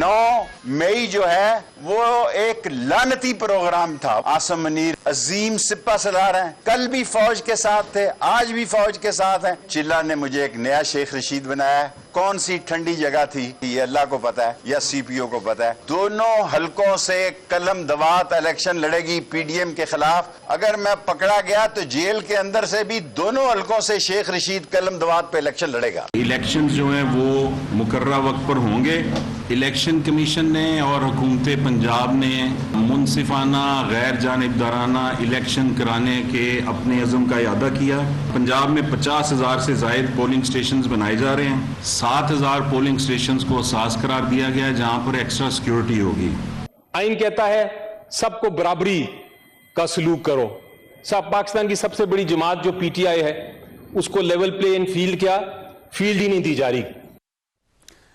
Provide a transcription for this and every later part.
9 मई जो है वो एक लानती प्रोग्राम था। आसम मुनीर अजीम सिपा सलार हैं, कल भी फौज के साथ थे, आज भी फौज के साथ हैं। चिल्ला ने मुझे एक नया शेख रशीद बनाया है। कौन सी ठंडी जगह थी ये अल्लाह को पता है या सीपीओ को पता है। दोनों हलकों से कलम दवात इलेक्शन लड़ेगी पीडीएम के खिलाफ। अगर मैं पकड़ा गया तो जेल के अंदर से भी दोनों हलकों से शेख रशीद कलम दवात पे इलेक्शन लड़ेगा। इलेक्शन जो है वो मुकर्ररा वक्त पर होंगे। इलेक्शन कमीशन ने और हुकूमत पंजाब ने मुनसिफाना गैर जानिबदाराना इलेक्शन कराने के अपने अज़म का इरादा किया। पंजाब में 50,000 से ज़ायद पोलिंग स्टेशन बनाए जा रहे हैं। 7,000 पोलिंग स्टेशन को असास करार दिया गया है जहां पर एक्स्ट्रा सिक्योरिटी होगी। आइन कहता है सबको बराबरी का सलूक करो। सब पाकिस्तान की सबसे बड़ी जमात जो पीटीआई है उसको लेवल प्लेइंग फील्ड क्या फील्ड ही नहीं दी जा रही।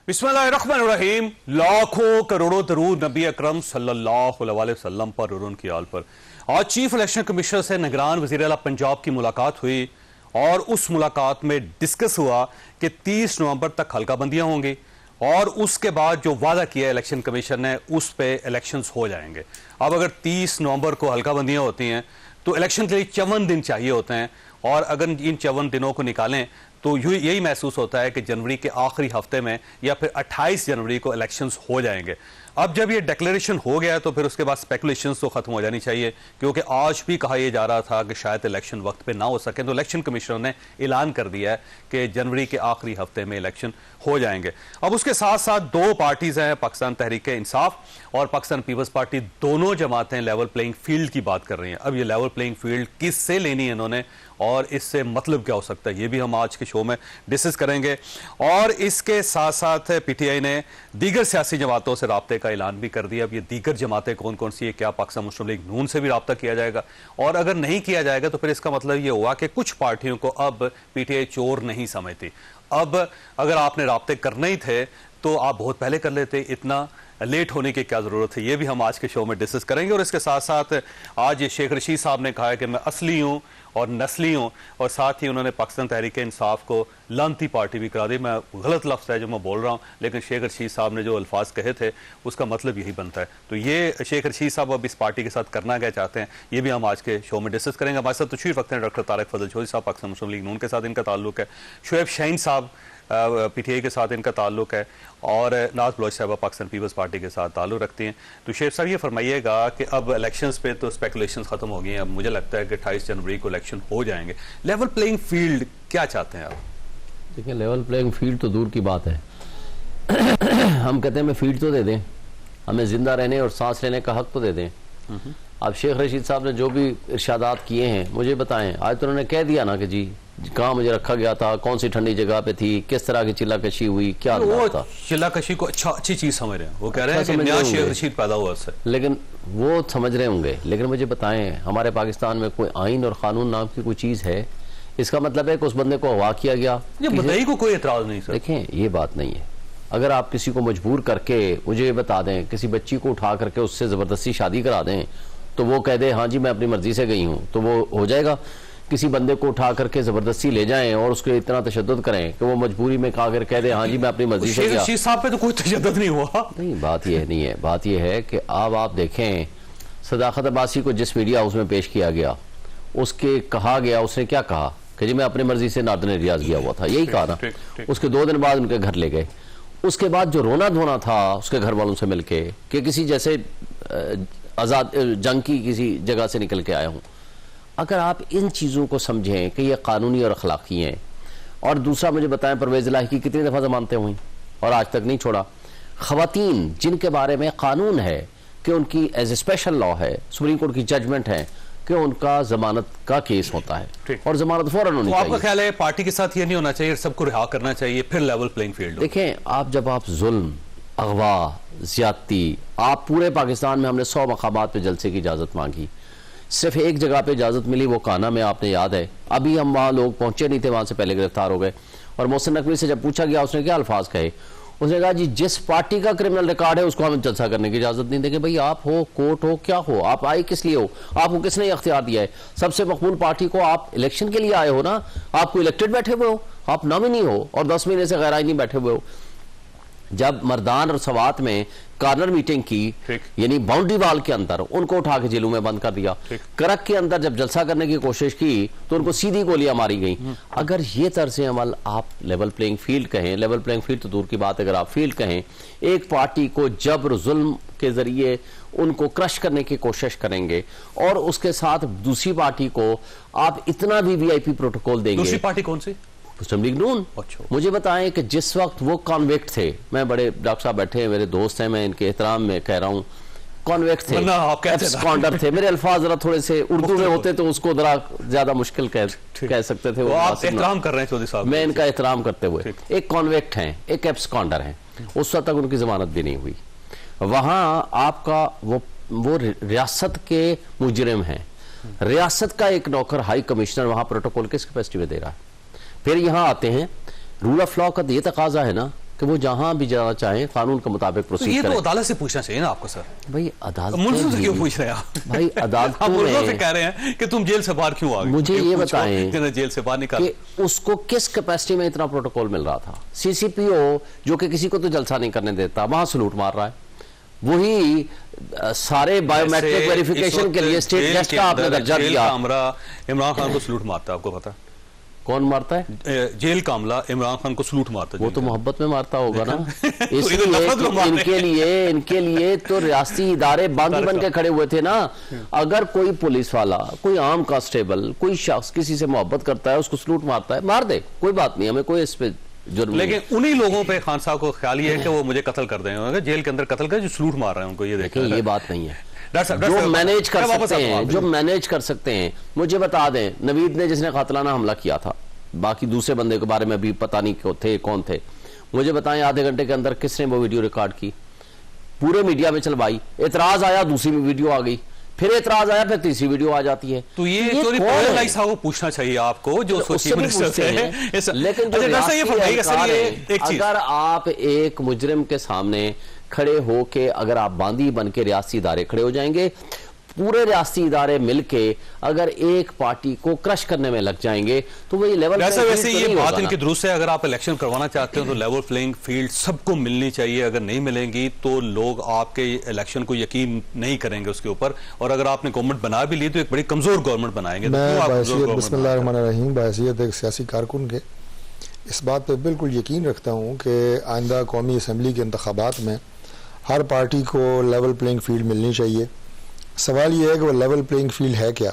बिस्मिल्लाहिर्रहमानिर्रहीम। लाखों करोड़ों दरूद नबी अकरम सल्लल्लाहु अलैहि वसल्लम पर और उनकी आल पर। आज चीफ इलेक्शन कमिश्नर से निगरान वज़ीर आला पंजाब की मुलाकात हुई और उस मुलाकात में डिस्कस हुआ कि 30 नवंबर तक हल्का बंदियां होंगी और उसके बाद जो वादा किया इलेक्शन कमीशन ने उस पे इलेक्शंस हो जाएंगे। अब अगर 30 नवंबर को हल्का बंदियां होती हैं तो इलेक्शन के लिए 54 दिन चाहिए होते हैं और अगर इन 54 दिनों को निकालें तो यही महसूस होता है कि जनवरी के आखिरी हफ्ते में या फिर 28 जनवरी को इलेक्शंस हो जाएंगे। अब जब ये डिक्लेरेशन हो गया तो फिर उसके बाद स्पेकुलेशंस तो खत्म हो जानी चाहिए, क्योंकि आज भी कहा यह जा रहा था कि शायद इलेक्शन वक्त पे ना हो सके। तो इलेक्शन कमिश्नर ने ऐलान कर दिया है कि जनवरी के आखिरी हफ्ते में इलेक्शन हो जाएंगे। अब उसके साथ साथ दो पार्टीज हैं, पाकिस्तान तहरीक इंसाफ और पाकिस्तान पीपल्स पार्टी, दोनों जमातें लेवल प्लेइंग फील्ड की बात कर रही हैं। अब ये लेवल प्लेइंग फील्ड किससे लेनी है इन्होंने और इससे मतलब क्या हो सकता है, ये भी हम आज के शो में डिस्कस करेंगे। और इसके साथ साथ पीटीआई ने दीगर सियासी जमातों से राब्ते का ऐलान भी कर दिया। अब ये दीगर जमातें कौन कौन सी है, क्या पाकिस्तान मुस्लिम लीग नून से भी राब्ता किया जाएगा, और अगर नहीं किया जाएगा तो फिर इसका मतलब ये हुआ कि कुछ पार्टियों को अब पीटीआई चोर नहीं समझती। अब अगर आपने राब्ते करने ही थे तो आप बहुत पहले कर लेते, इतना लेट होने की क्या जरूरत है, ये भी हम आज के शो में डिस्कस करेंगे। और इसके साथ साथ आज ये शेख रशीद साहब ने कहा है कि मैं असली हूँ और नस्ली हूँ, और साथ ही उन्होंने पाकिस्तान तहरीक इंसाफ को लानती पार्टी भी करा दी। मैं गलत लफ्ज़ है जो मैं बोल रहा हूँ, लेकिन शेख रशीद साहब ने जो अल्फाज कहे थे उसका मतलब यही बनता है। तो ये शेख रशीद साहब अब इस पार्टी के साथ करना क्या चाहते हैं, ये भी हम आज के शो में डिस्कस करेंगे। हमारे साथ तशरीफ रखते हैं डॉक्टर तारिक फजल चौधरी साहब, पाकिस्तान मुस्लिम लीग नून के साथ इनका ताल्लुक है। शुएब शाहीन साहब पीटीआई के साथ इनका ताल्लुक है, और नाज बलोच साहब पाकिस्तान पीपल्स पार्टी के साथ ताल्लुक रखती हैं। तो शेख साहब ये फरमाइएगा कि अब इलेक्शंस पे तो स्पेकुलेशन खत्म हो गई हैं, अब मुझे लगता है कि 28 जनवरी को इलेक्शन हो जाएंगे। लेवल प्लेइंग फील्ड क्या चाहते हैं आप? देखिए, लेवल प्लेइंग फील्ड तो दूर की बात है। हम कहते हैं हमें फील्ड तो दे दें, हमें जिंदा रहने और सांस लेने का हक तो दे दें। अब शेख रशीद साहब ने जो भी इरशादात किए हैं मुझे बताएं। आज तो उन्होंने कह दिया ना कि जी कहाँ मुझे रखा गया था, कौन सी ठंडी जगह पे थी, किस तरह की चिल्लाकशी हुई, क्या वो था। चिल्लाकशी को अच्छी चीज समझ रहे हैं, वो कह रहे हैं कि नया शेख रशीद पैदा हुआ उससे, लेकिन वो समझ रहे होंगे। लेकिन मुझे बताएं, हमारे पाकिस्तान में कोई आइन और कानून नाम की कोई चीज है? इसका मतलब है कि उस बंदे को अगवा किया गया, मुद्दई को कोई एतराज नहीं सर। देखें, ये बात नहीं है। अगर आप किसी को मजबूर करके, मुझे बता दें, किसी बच्ची को उठा करके उससे जबरदस्ती शादी करा दें तो वो कह दे हाँ जी मैं अपनी मर्जी से गई हूँ, तो वो हो जाएगा। किसी बंदे को उठा करके जबरदस्ती ले जाएं और उसको इतना तशद्दुद करें कि वो मजबूरी में कह दे हाँ जी मैं अपनी मर्जी से गया। शेख साहब पे तो कोई तशद्दुद नहीं हुआ। नहीं, बात यह नहीं है। बात यह है कि अब आप देखें, सदाकत अब्बासी को जिस मीडिया हाउस में पेश किया गया, उसके कहा गया, उसने क्या कहा कि जी मैं अपनी मर्जी से नार्दन रियाज गया हुआ था, यही कहा ना। उसके 2 दिन बाद उनके घर ले गए। उसके बाद जो रोना धोना था उसके घर वालों से मिलके कि किसी जैसे आजाद जंग की किसी जगह से निकल के आया हूं। अगर आप इन चीज़ों को समझें कि ये कानूनी और अखलाकी हैं, और दूसरा मुझे बताएं परवेज़ इलाही की कितनी दफ़ा जमानतें हुई और आज तक नहीं छोड़ा। ख़वातीन जिनके बारे में कानून है कि उनकी एज ए स्पेशल लॉ है, सुप्रीम कोर्ट की जजमेंट है कि उनका जमानत का केस होता है और जमानत फौरन होनी चाहिए। आपका ख्याल है पार्टी के साथ ये नहीं होना चाहिए, सबको रिहा करना चाहिए, फिर लेवल प्लेइंग फील्ड? देखें, आप जब आप जुल्म, अगवा, ज्यादती, आप पूरे पाकिस्तान में हमने 100 मकामात पे जलसे की इजाज़त मांगी, सिर्फ एक जगह पे इजाज़त मिली, वो काना में, आपने याद है। अभी हम वहाँ लोग पहुंचे नहीं थे, वहाँ से पहले गिरफ्तार हो गए। और मोहसिन नकवी से जब पूछा गया उसने क्या अल्फाज कहे, उसने कहा जी जिस पार्टी का क्रिमिनल रिकॉर्ड है उसको हमें जलसा करने की इजाज़त नहीं देंगे। भाई आप हो, कोर्ट हो, क्या हो, आप आए किस लिए हो, आपको किसने अख्तियार दिया है? सबसे मकबूल पार्टी को आप इलेक्शन के लिए आए हो ना, आपको इलेक्टेड बैठे हुए हो, आप नॉमिनी हो और 10 महीने से गैर आईनी बैठे हुए हो। जब मर्दान और सवात में कार्नर मीटिंग की, यानी बाउंड्री वाल के अंदर, उनको उठा के जेलों में बंद कर दिया। करक के अंदर जब जलसा करने की कोशिश की तो उनको सीधी गोलियां मारी गई। अगर ये तर्ज अमल आप लेवल प्लेइंग फील्ड कहें, लेवल प्लेइंग फील्ड तो दूर की बात, अगर आप फील्ड कहें, एक पार्टी को जबर जुल्म के जरिए उनको क्रश करने की कोशिश करेंगे और उसके साथ दूसरी पार्टी को आप इतना भी वीआईपी प्रोटोकॉल देंगे। दूसरी पार्टी कौन सी? मुस्लिम लीग नून। मुझे बताएं कि जिस वक्त वो कॉन्विक्ट थे, मैं बड़े डॉक्टर साहब बैठे हैं, मेरे दोस्त हैं, मैं इनके एहतराम में कह रहा हूं, कॉन्विक्ट थे, एब्सकॉन्डर थे। मेरे अल्फाज जरा थोड़े से उर्दू में होते तो उसको जरा ज्यादा मुश्किल कह सकते थे। आप एहतराम कर रहे हैं चौधरी साहब? मैं इनका एहतराम करते हुए, एक कॉन्विक्ट हैं, एक एब्सकॉन्डर हैं, उस वक्त तक उनकी जमानत भी नहीं हुई। वहां आपका वो रियासत के मुजरिम हैं, रियासत का एक नौकर हाई कमिश्नर वहां प्रोटोकॉल किस कैपेसिटी में दे रहा है? फिर यहां आते हैं, रूल ऑफ लॉ का ये तकाजा है ना कि वो जहां भी जाना चाहें कानून के मुताबिक प्रोसीड करें। ये तो अदालत से पूछना चाहिए ना आपको सर। भाई अदालत मुल्ज़िम से क्यों पूछ रहे हैं आप? भाई अदालतों में से कह रहे हैं कि तुम जेल से बाहर क्यों आ गए? मुझे ये बताएं जेल से बाहर निकाल कि उसको किस कैपेसिटी में इतना प्रोटोकॉल मिल रहा था? सीसीपीओ जो कि किसी को तो जलसा नहीं करने देता, वहां सलूट मार रहा है। वही सारे बायोमेट्रिक वेरिफिकेशन के लिए स्टेट गेस्ट का आपने दर्जा दिया। इमरान खान को सलूट मारता है, आपको पता है? कौन मारता है? जेल का अमला इमरान खान को सलूट मारता है। वो तो मोहब्बत में मारता होगा ना। इसलिए इनके लिए तो रियासती इदारे बागी बन के खड़े हुए थे ना। अगर कोई पुलिस वाला, कोई आम कांस्टेबल, कोई शख्स किसी से मोहब्बत करता है, उसको सलूट मारता है, मार दे, कोई बात नहीं, हमें कोई इस पे जुर्म। लेकिन उन्हीं लोगों पे खान साहब को ख्याल ये है कि वो मुझे कत्ल कर देंगे, जेल के अंदर कत्ल कर, जो सलूट मार रहे हैं उनको। ये देखें, ये बात नहीं है। जो मैनेज कर सकते हैं, जो मैनेज कर सकते हैं, मुझे बता दें, नवीद ने जिसने कातलाना हमला किया था, बाकी दूसरे बंदे के बारे में भी पता नहीं क्यों थे, कौन थे, मुझे बताएं आधे घंटे के अंदर किसने वो वीडियो रिकॉर्ड की, पूरे मीडिया में चलवाई, एतराज आया, दूसरी वीडियो आ गई, फिर एतराज आया, फिर तीसरी वीडियो आ जाती है। तो ये साहब को पूछना चाहिए आपको, जो चीफ मिनिस्टर है। लेकिन अगर आप एक मुजरिम के सामने खड़े हो के, अगर आप बांदी बन के रियासती इदारे खड़े हो जाएंगे, पूरे रियासती इदारे मिलके अगर एक पार्टी को क्रश करने में लग जाएंगे तो वही लेवल वैसे ये बात इनकी दुरुस्त है। अगर आप इलेक्शन करवाना चाहते हो तो लेवल प्लेइंग फील्ड सबको मिलनी चाहिए। अगर नहीं मिलेंगी तो लोग आपके इलेक्शन को यकीन नहीं करेंगे उसके ऊपर। और अगर आपने गवर्नमेंट बना भी ली तो एक बड़ी कमजोर गवर्नमेंट बनाएंगे। बिस्मिल्लाहिर्रहमानिर्रहीम, बहैसियत एक सियासी कारकुन के इस बात पर बिल्कुल यकीन रखता हूँ कि आइंदा कौमी असम्बली के इंतखाबात में हर पार्टी को लेवल प्लेइंग फील्ड मिलनी चाहिए। सवाल यह है कि वो लेवल प्लेइंग फील्ड है क्या?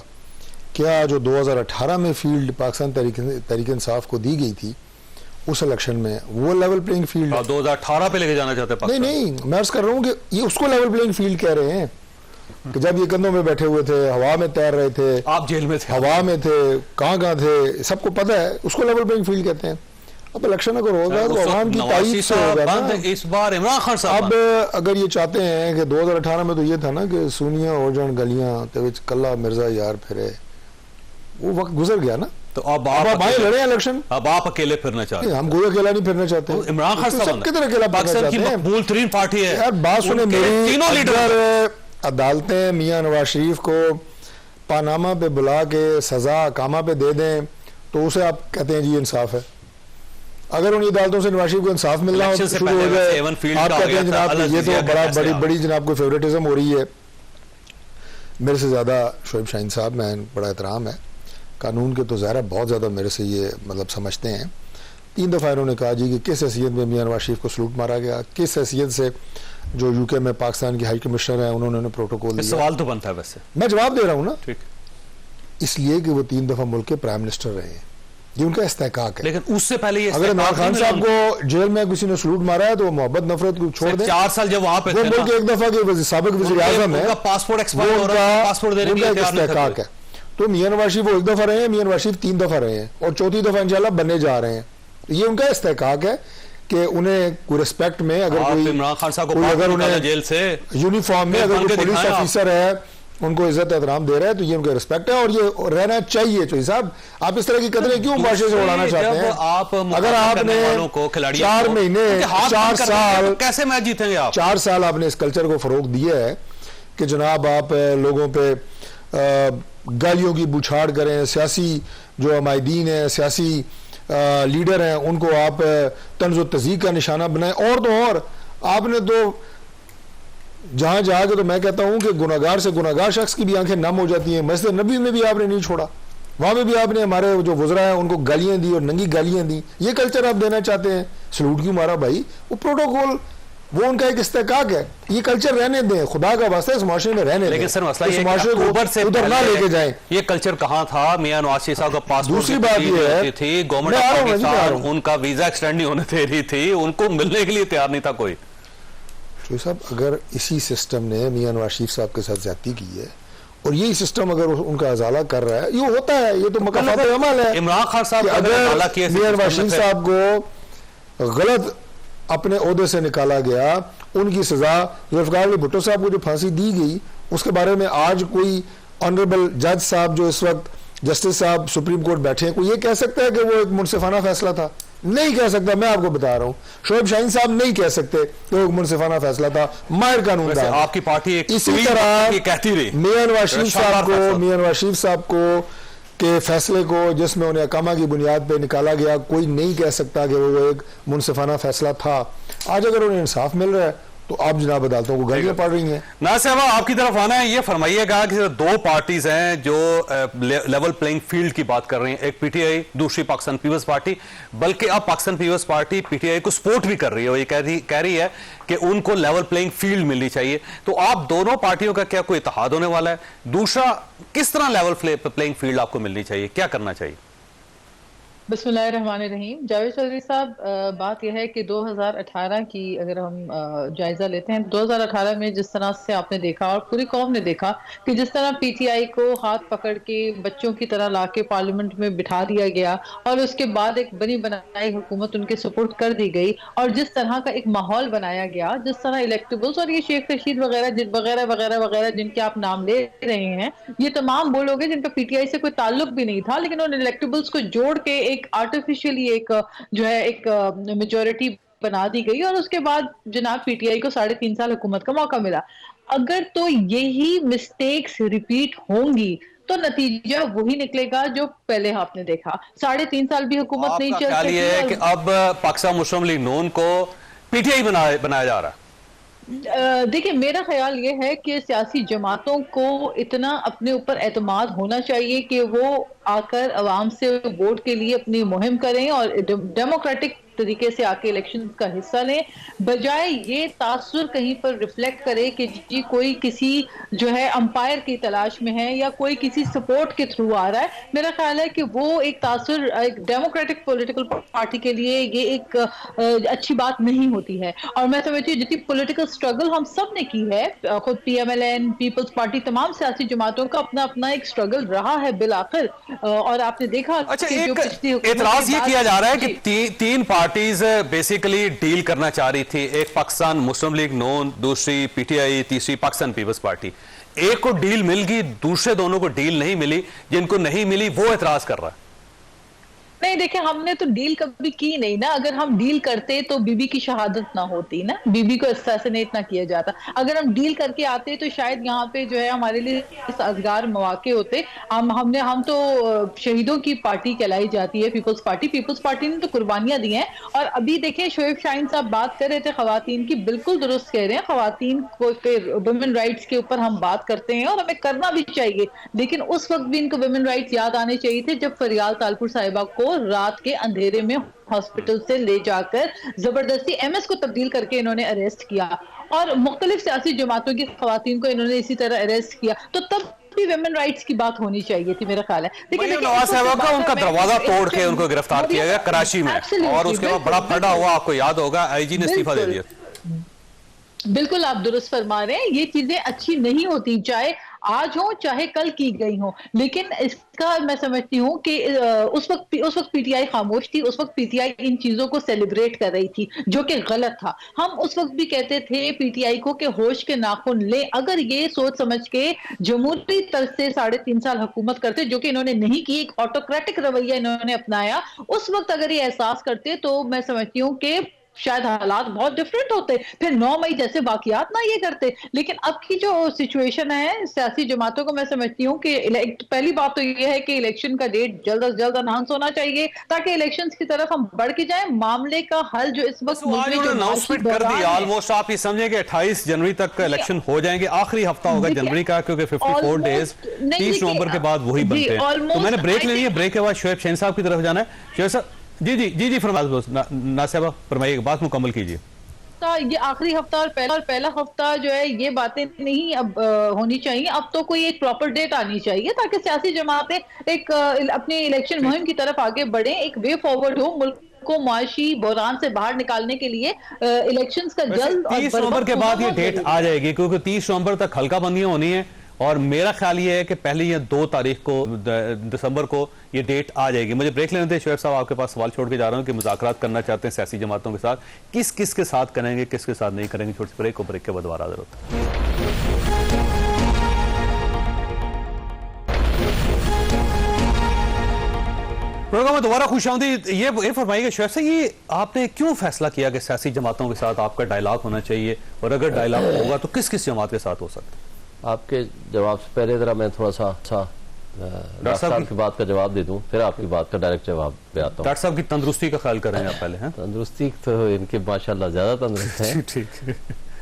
क्या जो 2018 में फील्ड पाकिस्तान तहरीक इंसाफ को दी गई थी उस इलेक्शन में, वो लेवल प्लेइंग फील्ड 2018 पे लेके जाना चाहते हैं? नहीं, मैं अर्ज कर रहा हूँ कि ये उसको लेवल प्लेइंग फील्ड कह रहे हैं कि जब ये कंधों में बैठे हुए थे, हवा में तैर रहे थे, आप जेल में थे, हवा में थे, कहाँ थे, सबको पता है, उसको लेवल प्लेइंग फील्ड कहते हैं। अब इलेक्शन अगर होगा तो अवाम की तारीफ से होगा ना। इस बार इमरान खान साहब अब अगर ये चाहते हैं कि 2018 में तो ये था ना कि सुनिया हो जान गलियां ते विच कल्ला मिर्जा यार फिरे, वो वक्त गुजर गया ना। तो अब आप आए लड़े इलेक्शन, अब आप अकेले फिरना चाहते हैं? हम कोई अकेला नहीं फिरना चाहते। तो इमरान खान साहब किधर अकेला पाकिस्तान की मकबूल तरीन पार्टी है यार। बात सुने मेरी, तीनों लीडर अदालतें मियां नवाज शरीफ को पानामा पे बुला के सजा कामा पे दे दें तो उसे आप कहते हैं जी इंसाफ है। अगर उन अदालतों से नवाज शरीफ को इंसाफ मिल रहा हो तो शुरू हो जाए, आप कहते हैं जनाब ये तो बड़ी जनाब को फेवरेटिज्म हो रही है। मेरे से ज़्यादा शोएब शाहीन साहब, मैं बड़ा एहतराम है कानून के, तो ज़ाहिर बहुत ज़्यादा मेरे से ये मतलब समझते हैं। 3 दफ़ा इन्होंने कहा जी कि किस हैसियत में मियां नवाज शरीफ को सलूट मारा गया, किस हैसियत से जो यूके में पाकिस्तान की हाई कमिश्नर है उन्होंने प्रोटोकॉल दिया। सवाल तो बनता है, वैसे मैं जवाब दे रहा हूँ ना, ठीक, इसलिए कि वो 3 दफ़ा मुल्क के प्राइम मिनिस्टर रहे हैं, ये उनका इस्तेहकाक है। लेकिन उससे पहले ये अगर इमरान खान साहब को जेल में किसी ने सलूट मारा है तो मोहब्बत नफरत को छोड़ दे। 4 साल जब वहां पे वो मुल्क एक दफा के साबिक वज़ीर आज़म है, पासपोर्ट एक्सपायर हो रहा है, पासपोर्ट देने के लिए इस्तेहकाक है। तो मियां नवाज शरीफ वो 1 दफा रहे हैं, मियां नवाज शरीफ 3 दफा रहे हैं और 4थी दफा इंशाल्लाह बनने जा रहे हैं। ये उनका इस्तेहकाक है कि उन्हें कोई रिस्पेक्ट में, अगर कोई इमरान खान साहब को अगर उन्हें जेल से यूनिफॉर्म में अगर कोई पुलिस ऑफिसर है उनको इज्जत एहतराम दे रहा है तो ये उनका रिस्पेक्ट है और ये रहना चाहिए। तो साहब आप इस तरह की कदरें क्यों भाषा से उड़ाना चाहते हैं? अगर आपने 4 महीने 4 साल कैसे मैच जीतेंगे आप? 4 साल आपने इस कल्चर को फरोग दिया है कि जनाब आप लोगों पे गालियों की बुछाड़ करें, सियासी जो हमायदीन है, सियासी लीडर हैं उनको आप तंज़ तज़ीक का निशाना बनाएं। और तो और आपने तो जहां जाके तो मैं कहता हूं कि गुनाहगार से गुनाहगार शख्स की भी आंखें नम हो जाती हैं। मस्जिद नबी में भी आपने नहीं छोड़ा, वहां में भी आपने हमारे जो वज़रा हैं उनको गालियां दी और नंगी गालियां दी। ये कल्चर आप देना चाहते हैं, सलूट क्यों मारा भाई? वो प्रोटोकॉल, वो उनका एक इस्तेकाक है। ये कल्चर रहने दें, खुदा का वास्ता इस माशरे में रहने दें। लेकिन सर मसला ये माशरे को उधर ना लेके जाएं। ये कल्चर कहाँ था? मियां नवाज शरीफ साहब का पासपोर्ट दूसरी बात ये है थी, गवर्नमेंट ऑफ पाकिस्तान उनका वीजा एक्सटेंड नहीं होने दे रही थी, उनको मिलने के लिए तैयार नहीं था कोई। तो साहब अगर इसी सिस्टम ने मियां नवाज शरीफ साहब के साथ ज्यादती की है और यही सिस्टम अगर उनका अजाला कर रहा है, ये होता है, ये तो मकसद अमल है। इमरान खान साहब अगर मियां नवाज शरीफ साहब को गलत अपने ओहदे से निकाला गया, उनकी सजा जुल्फिकार अली भुट्टो साहब को जो फांसी दी गई उसके बारे में आज कोई ऑनरेबल जज साहब जो इस वक्त जस्टिस साहब सुप्रीम कोर्ट बैठे हैं, कोई ये कह सकता है कि वो एक मुनसिफाना फैसला था? नहीं कह सकता। मैं आपको बता रहा हूं, शोएब शाहीन साहब नहीं कह सकते कि वो मुनसिफाना फैसला था। माहिर कानूनदान आपकी पार्टी इसी तरह कहती रही मियां नवाज शरीफ साहब को के फैसले को जिसमें उन्हें अकामा की बुनियाद पे निकाला गया, कोई नहीं कह सकता कि वो एक मुनसिफाना फैसला था। आज अगर उन्हें इंसाफ मिल रहा है तो आप जनाब अदालतों को गालियां पड़ रही हैं। नासिर अहमद आपकी तरफ आना है, ये फरमाइएगा कि दो पार्टीज हैं जो लेवल प्लेइंग फील्ड की बात कर रही हैं, एक पीटीआई, दूसरी पाकिस्तान पीपल्स पार्टी। बल्कि अब पाकिस्तान पीपल्स पार्टी पीटीआई को सपोर्ट भी कर रही है, और ये कह रही है कि उनको लेवल प्लेइंग फील्ड मिलनी चाहिए। तो आप दोनों पार्टियों का क्या कोई इत्तेहाद होने वाला है? दूसरा, किस तरह लेवल प्लेइंग फील्ड आपको मिलनी चाहिए, क्या करना चाहिए? बिस्मिल्लाहिर्रहमानिर्रहीम। जावेद चौधरी साहब, बात यह है कि 2018 की अगर हम जायजा लेते हैं, 2018 में जिस तरह से आपने देखा और पूरी कौम ने देखा कि जिस तरह पीटीआई को हाथ पकड़ के बच्चों की तरह लाके पार्लियामेंट में बिठा दिया गया और उसके बाद एक बनी बनाई हुकूमत उनके सपोर्ट कर दी गई, और जिस तरह का एक माहौल बनाया गया, जिस तरह इलेक्टेबल्स और ये शेख रशीद वगैरह वगैरह वगैरह वगैरह जिनके आप नाम ले रहे हैं, ये तमाम वो लोग हैं जिनका पीटीआई से कोई ताल्लुक भी नहीं था, लेकिन उन इलेक्टेबल्स को जोड़ के एक आर्टिफिशियली एक जो है एक मेजॉरिटी बना दी गई और उसके बाद जनाब पीटीआई को 3.5 साल हुकूमत का मौका मिला। अगर तो यही मिस्टेक्स रिपीट होंगी तो नतीजा वही निकलेगा जो पहले आपने देखा। 3.5 साल भी हुकूमत नहीं चल सकी है कि अब पाकिस्तान मुस्लिम लीग नून को पीटीआई बनाया जा रहा है। देखिए, मेरा ख्याल ये है कि सियासी जमातों को इतना अपने ऊपर एतमाद होना चाहिए कि वो आकर अवाम से वोट के लिए अपनी मुहिम करें और डेमोक्रेटिक तरीके से आके इलेक्शन का हिस्सा लें, बजाय ये तासुर कहीं पर रिफ्लेक्ट करे कि जी कोई किसी जो है अंपायर की तलाश में है या कोई किसी सपोर्ट के थ्रू आ रहा है। मेरा ख्याल है कि वो एक तासुर एक डेमोक्रेटिक पॉलिटिकल पार्टी के लिए ये एक अच्छी बात नहीं होती है। और मैं समझती हूँ जितनी पॉलिटिकल स्ट्रगल हम सब ने की है, खुद पीएमएलएन, पीपल्स पार्टी, तमाम सियासी जमातों का अपना अपना एक स्ट्रगल रहा है बिलाखिर। और आपने देखा अच्छा, एक एतराज ये किया जा रहा है कि तीन पार्टीज बेसिकली डील करना चाह रही थी, एक पाकिस्तान मुस्लिम लीग नून, दूसरी पीटीआई, तीसरी पाकिस्तान पीपल्स पार्टी। एक को डील मिल गई, दूसरे दोनों को डील नहीं मिली, जिनको नहीं मिली वो एतराज कर रहा है। नहीं, देखिए, हमने तो डील कभी की नहीं ना। अगर हम डील करते तो बीबी की शहादत ना होती ना, बीबी को असैसिनेट ना किया जाता। अगर हम डील करके आते तो शायद यहाँ पे जो है हमारे लिए साजगार मौके होते। हम तो शहीदों की पार्टी कहलाई जाती है पीपल्स पार्टी। पीपल्स पार्टी ने तो कुर्बानियां दी हैं। और अभी देखें, शोएब शाहीन साहब बात कर रहे थे खवातीन की, बिल्कुल दुरुस्त कह रहे हैं। खवातीन को वुमेन राइट्स के ऊपर हम बात करते हैं और हमें करना भी चाहिए, लेकिन उस वक्त भी इनको वुमेन राइट्स याद आने चाहिए थे जब फरियाल तालपुर साहिबा को रात के अंधेरे में हॉस्पिटल से ले जाकर जबरदस्ती एमएस को तब्दील करके इन्होंने अरेस्ट किया और मुख्तलिफ सियासी जमातों की खवातीन को इन्होंने इसी तरह अरेस्ट किया। तो तब भी वुमेन राइट्स की बात होनी चाहिए थी, मेरा ख्याल है। लेकिन नवाज साहब का उनका दरवाजा तोड़ के उनको गिरफ्तार किया गया कराची में, और उसके बाद बड़ा फटा हुआ, आपको याद होगा, आईजी ने इस्तीफा दे दिया। बिल्कुल आप दुरुस्त फरमा रहे हैं। ये चीजें अच्छी नहीं होती, चाहे आज हो चाहे कल की गई हो, लेकिन इसका मैं समझती हूँ कि उस वक्त पीटीआई खामोश थी। उस वक्त पीटीआई इन चीजों को सेलिब्रेट कर रही थी, जो कि गलत था। हम उस वक्त भी कहते थे पीटीआई को कि होश के नाखून ले। अगर ये सोच समझ के जमहूरी तर्ज से 3.5 साल हुकूमत करते, जो कि इन्होंने नहीं की, एक ऑटोक्रेटिक रवैया इन्होंने अपनाया, उस वक्त अगर ये एहसास करते तो मैं समझती हूँ कि शायद हालात बहुत डिफरेंट होते, फिर 9 मई जैसे वाकयात ना ये करते। लेकिन अब की जो सिचुएशन है सियासी जमातों को मैं समझती हूँ कि पहली बात तो ये है कि इलेक्शन का डेट जल्द से जल्द अनाउंस होना चाहिए ताकि इलेक्शंस की तरफ हम बढ़ के जाएं। मामले का हल जो इस वक्त अनाउंसमेंट कर दी ऑलमोस्ट, आप ये समझे कि 28 जनवरी तक इलेक्शन हो जाएंगे, आखिरी हफ्ता होगा जनवरी का, क्योंकि 54 डेज 30 नवंबर के बाद वही बनते हैं। तो मैंने ब्रेक ले लिया, ब्रेक के बाद शोएब शहीन साहब की तरफ जाना है। शोएब साहब जी नासिबा फरमाइए, बात मुकम्मल कीजिए। ये आखिरी हफ्ता और पहला हफ्ता जो है ये बातें नहीं अब होनी चाहिए। अब तो कोई एक प्रॉपर डेट आनी चाहिए ताकि सियासी जमातें एक अपनी इलेक्शन मुहिम की तरफ आगे बढ़े, एक वे फॉरवर्ड हो मुल्क को मुआशी बहरान से बाहर निकालने के लिए। इलेक्शंस का जल्द 30 नवंबर के बाद ये डेट आ जाएगी, क्योंकि 30 नवंबर तक हल्का बंदियां होनी है, और मेरा ख्याल ये है कि पहली या 2 तारीख को दिसंबर को ये डेट आ जाएगी। मुझे ब्रेक लेने थे शोएब साहब, आपके पास सवाल छोड़ के जा रहा हूं कि मुज़ाकरात करना चाहते हैं सियासी जमातों के साथ, किस किस के साथ करेंगे, किस के साथ नहीं करेंगे। छोटी सी ब्रेक को, ब्रेक के बाद दोबारा हाजिर होते हैं। प्रोग्राम में दोबारा खुशामदीद। ये फरमाइएगा शोएब साहब, ये आपने क्यों फैसला किया कि सियासी जमातों के साथ आपका डायलॉग होना चाहिए, और अगर डायलॉग होगा तो किस किस जमात के साथ हो सकता है? आपके जवाब से पहले जरा मैं थोड़ा सा डॉक्टर साहब की बात का जवाब दे दूं, फिर आपकी बात का डायरेक्ट जवाब दे आता हूं। डॉक्टर साहब की तंदुरुस्ती का ख्याल करें आप पहले। तंदुरुस्ती तो इनके माशाल्लाह ज्यादा तंदुरुस्त है। ठीक है।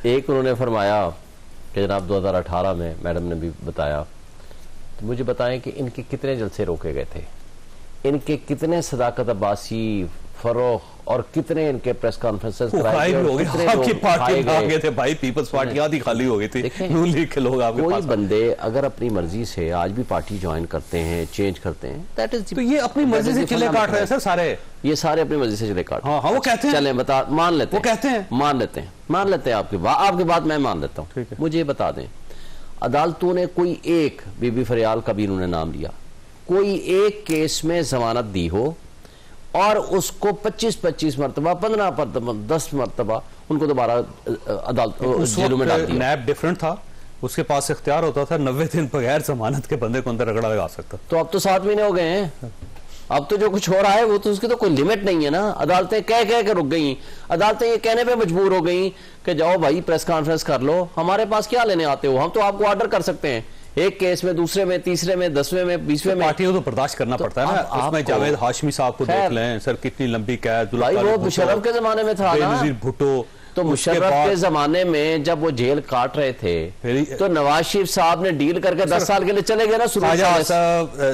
एक उन्होंने फरमाया कि जनाब 2018 में मैडम ने भी बताया, तो मुझे बताएं कि इनके कितने जलसे रोके गए थे, इनके कितने सदाकत अब्बासी फरोख और कितने इनके प्रेस कॉन्फ्रेंसेस कराए गए। आपकी पार्टी में आ गए थे भाई, पीपल्स पार्टी आधी खाली हो गई थी, नून लीग के लोग आपके पास। कोई बंदे अगर अपनी मर्जी से आज भी पार्टी ज्वाइन करते हैं, चेंज करते हैं, दैट इज, तो ये अपनी मर्जी से चिल्ले काट रहे हैं सर सारे, ये सारे अपनी मर्जी से चिल्ले काट। हाँ वो कहते हैं, चले बता, मान लेते हैं, वो कहते हैं, मान लेते हैं आपकी बात मैं मान लेता हूँ। मुझे बता दें, अदालतों ने कोई एक बीबी फरियाल का भी इन्होंने नाम लिया, कोई एक केस में जमानत दी हो और उसको 25-25 मरतबा, 15 मरतबा, 10 मरतबा उनको दोबारा अदालत जेलों में डाल दिया। नैब डिफरेंट था, उसके पास इख्तियार होता था 90 दिन बगैर जमानत के बंदे को अंदर रगड़ा लगा सकता। तो अब तो 7 महीने हो गए हैं, अब तो जो कुछ हो रहा है वो तो उसकी तो कोई लिमिट नहीं है ना। अदालतें कह के रुक गई, अदालतें ये कहने पे मजबूर हो गई कि जाओ भाई प्रेस कॉन्फ्रेंस कर लो, हमारे पास क्या लेने आते हो, हम तो आपको ऑर्डर कर सकते हैं एक केस में, दूसरे में, तीसरे में, 10वें में, 20वें में। पार्टियों को तो बर्दाश्त करना पड़ता है ना। उसमें जावेद हाशमी साहब को देख लें सर, कितनी लंबी कैद। वो मुशर्रफ के जमाने में था ना, भुट्टो, तो मुशर्रफ के जमाने में जब वो जेल काट रहे थे तो नवाज शरीफ साहब ने डील करके 10 साल के लिए चले गए ना।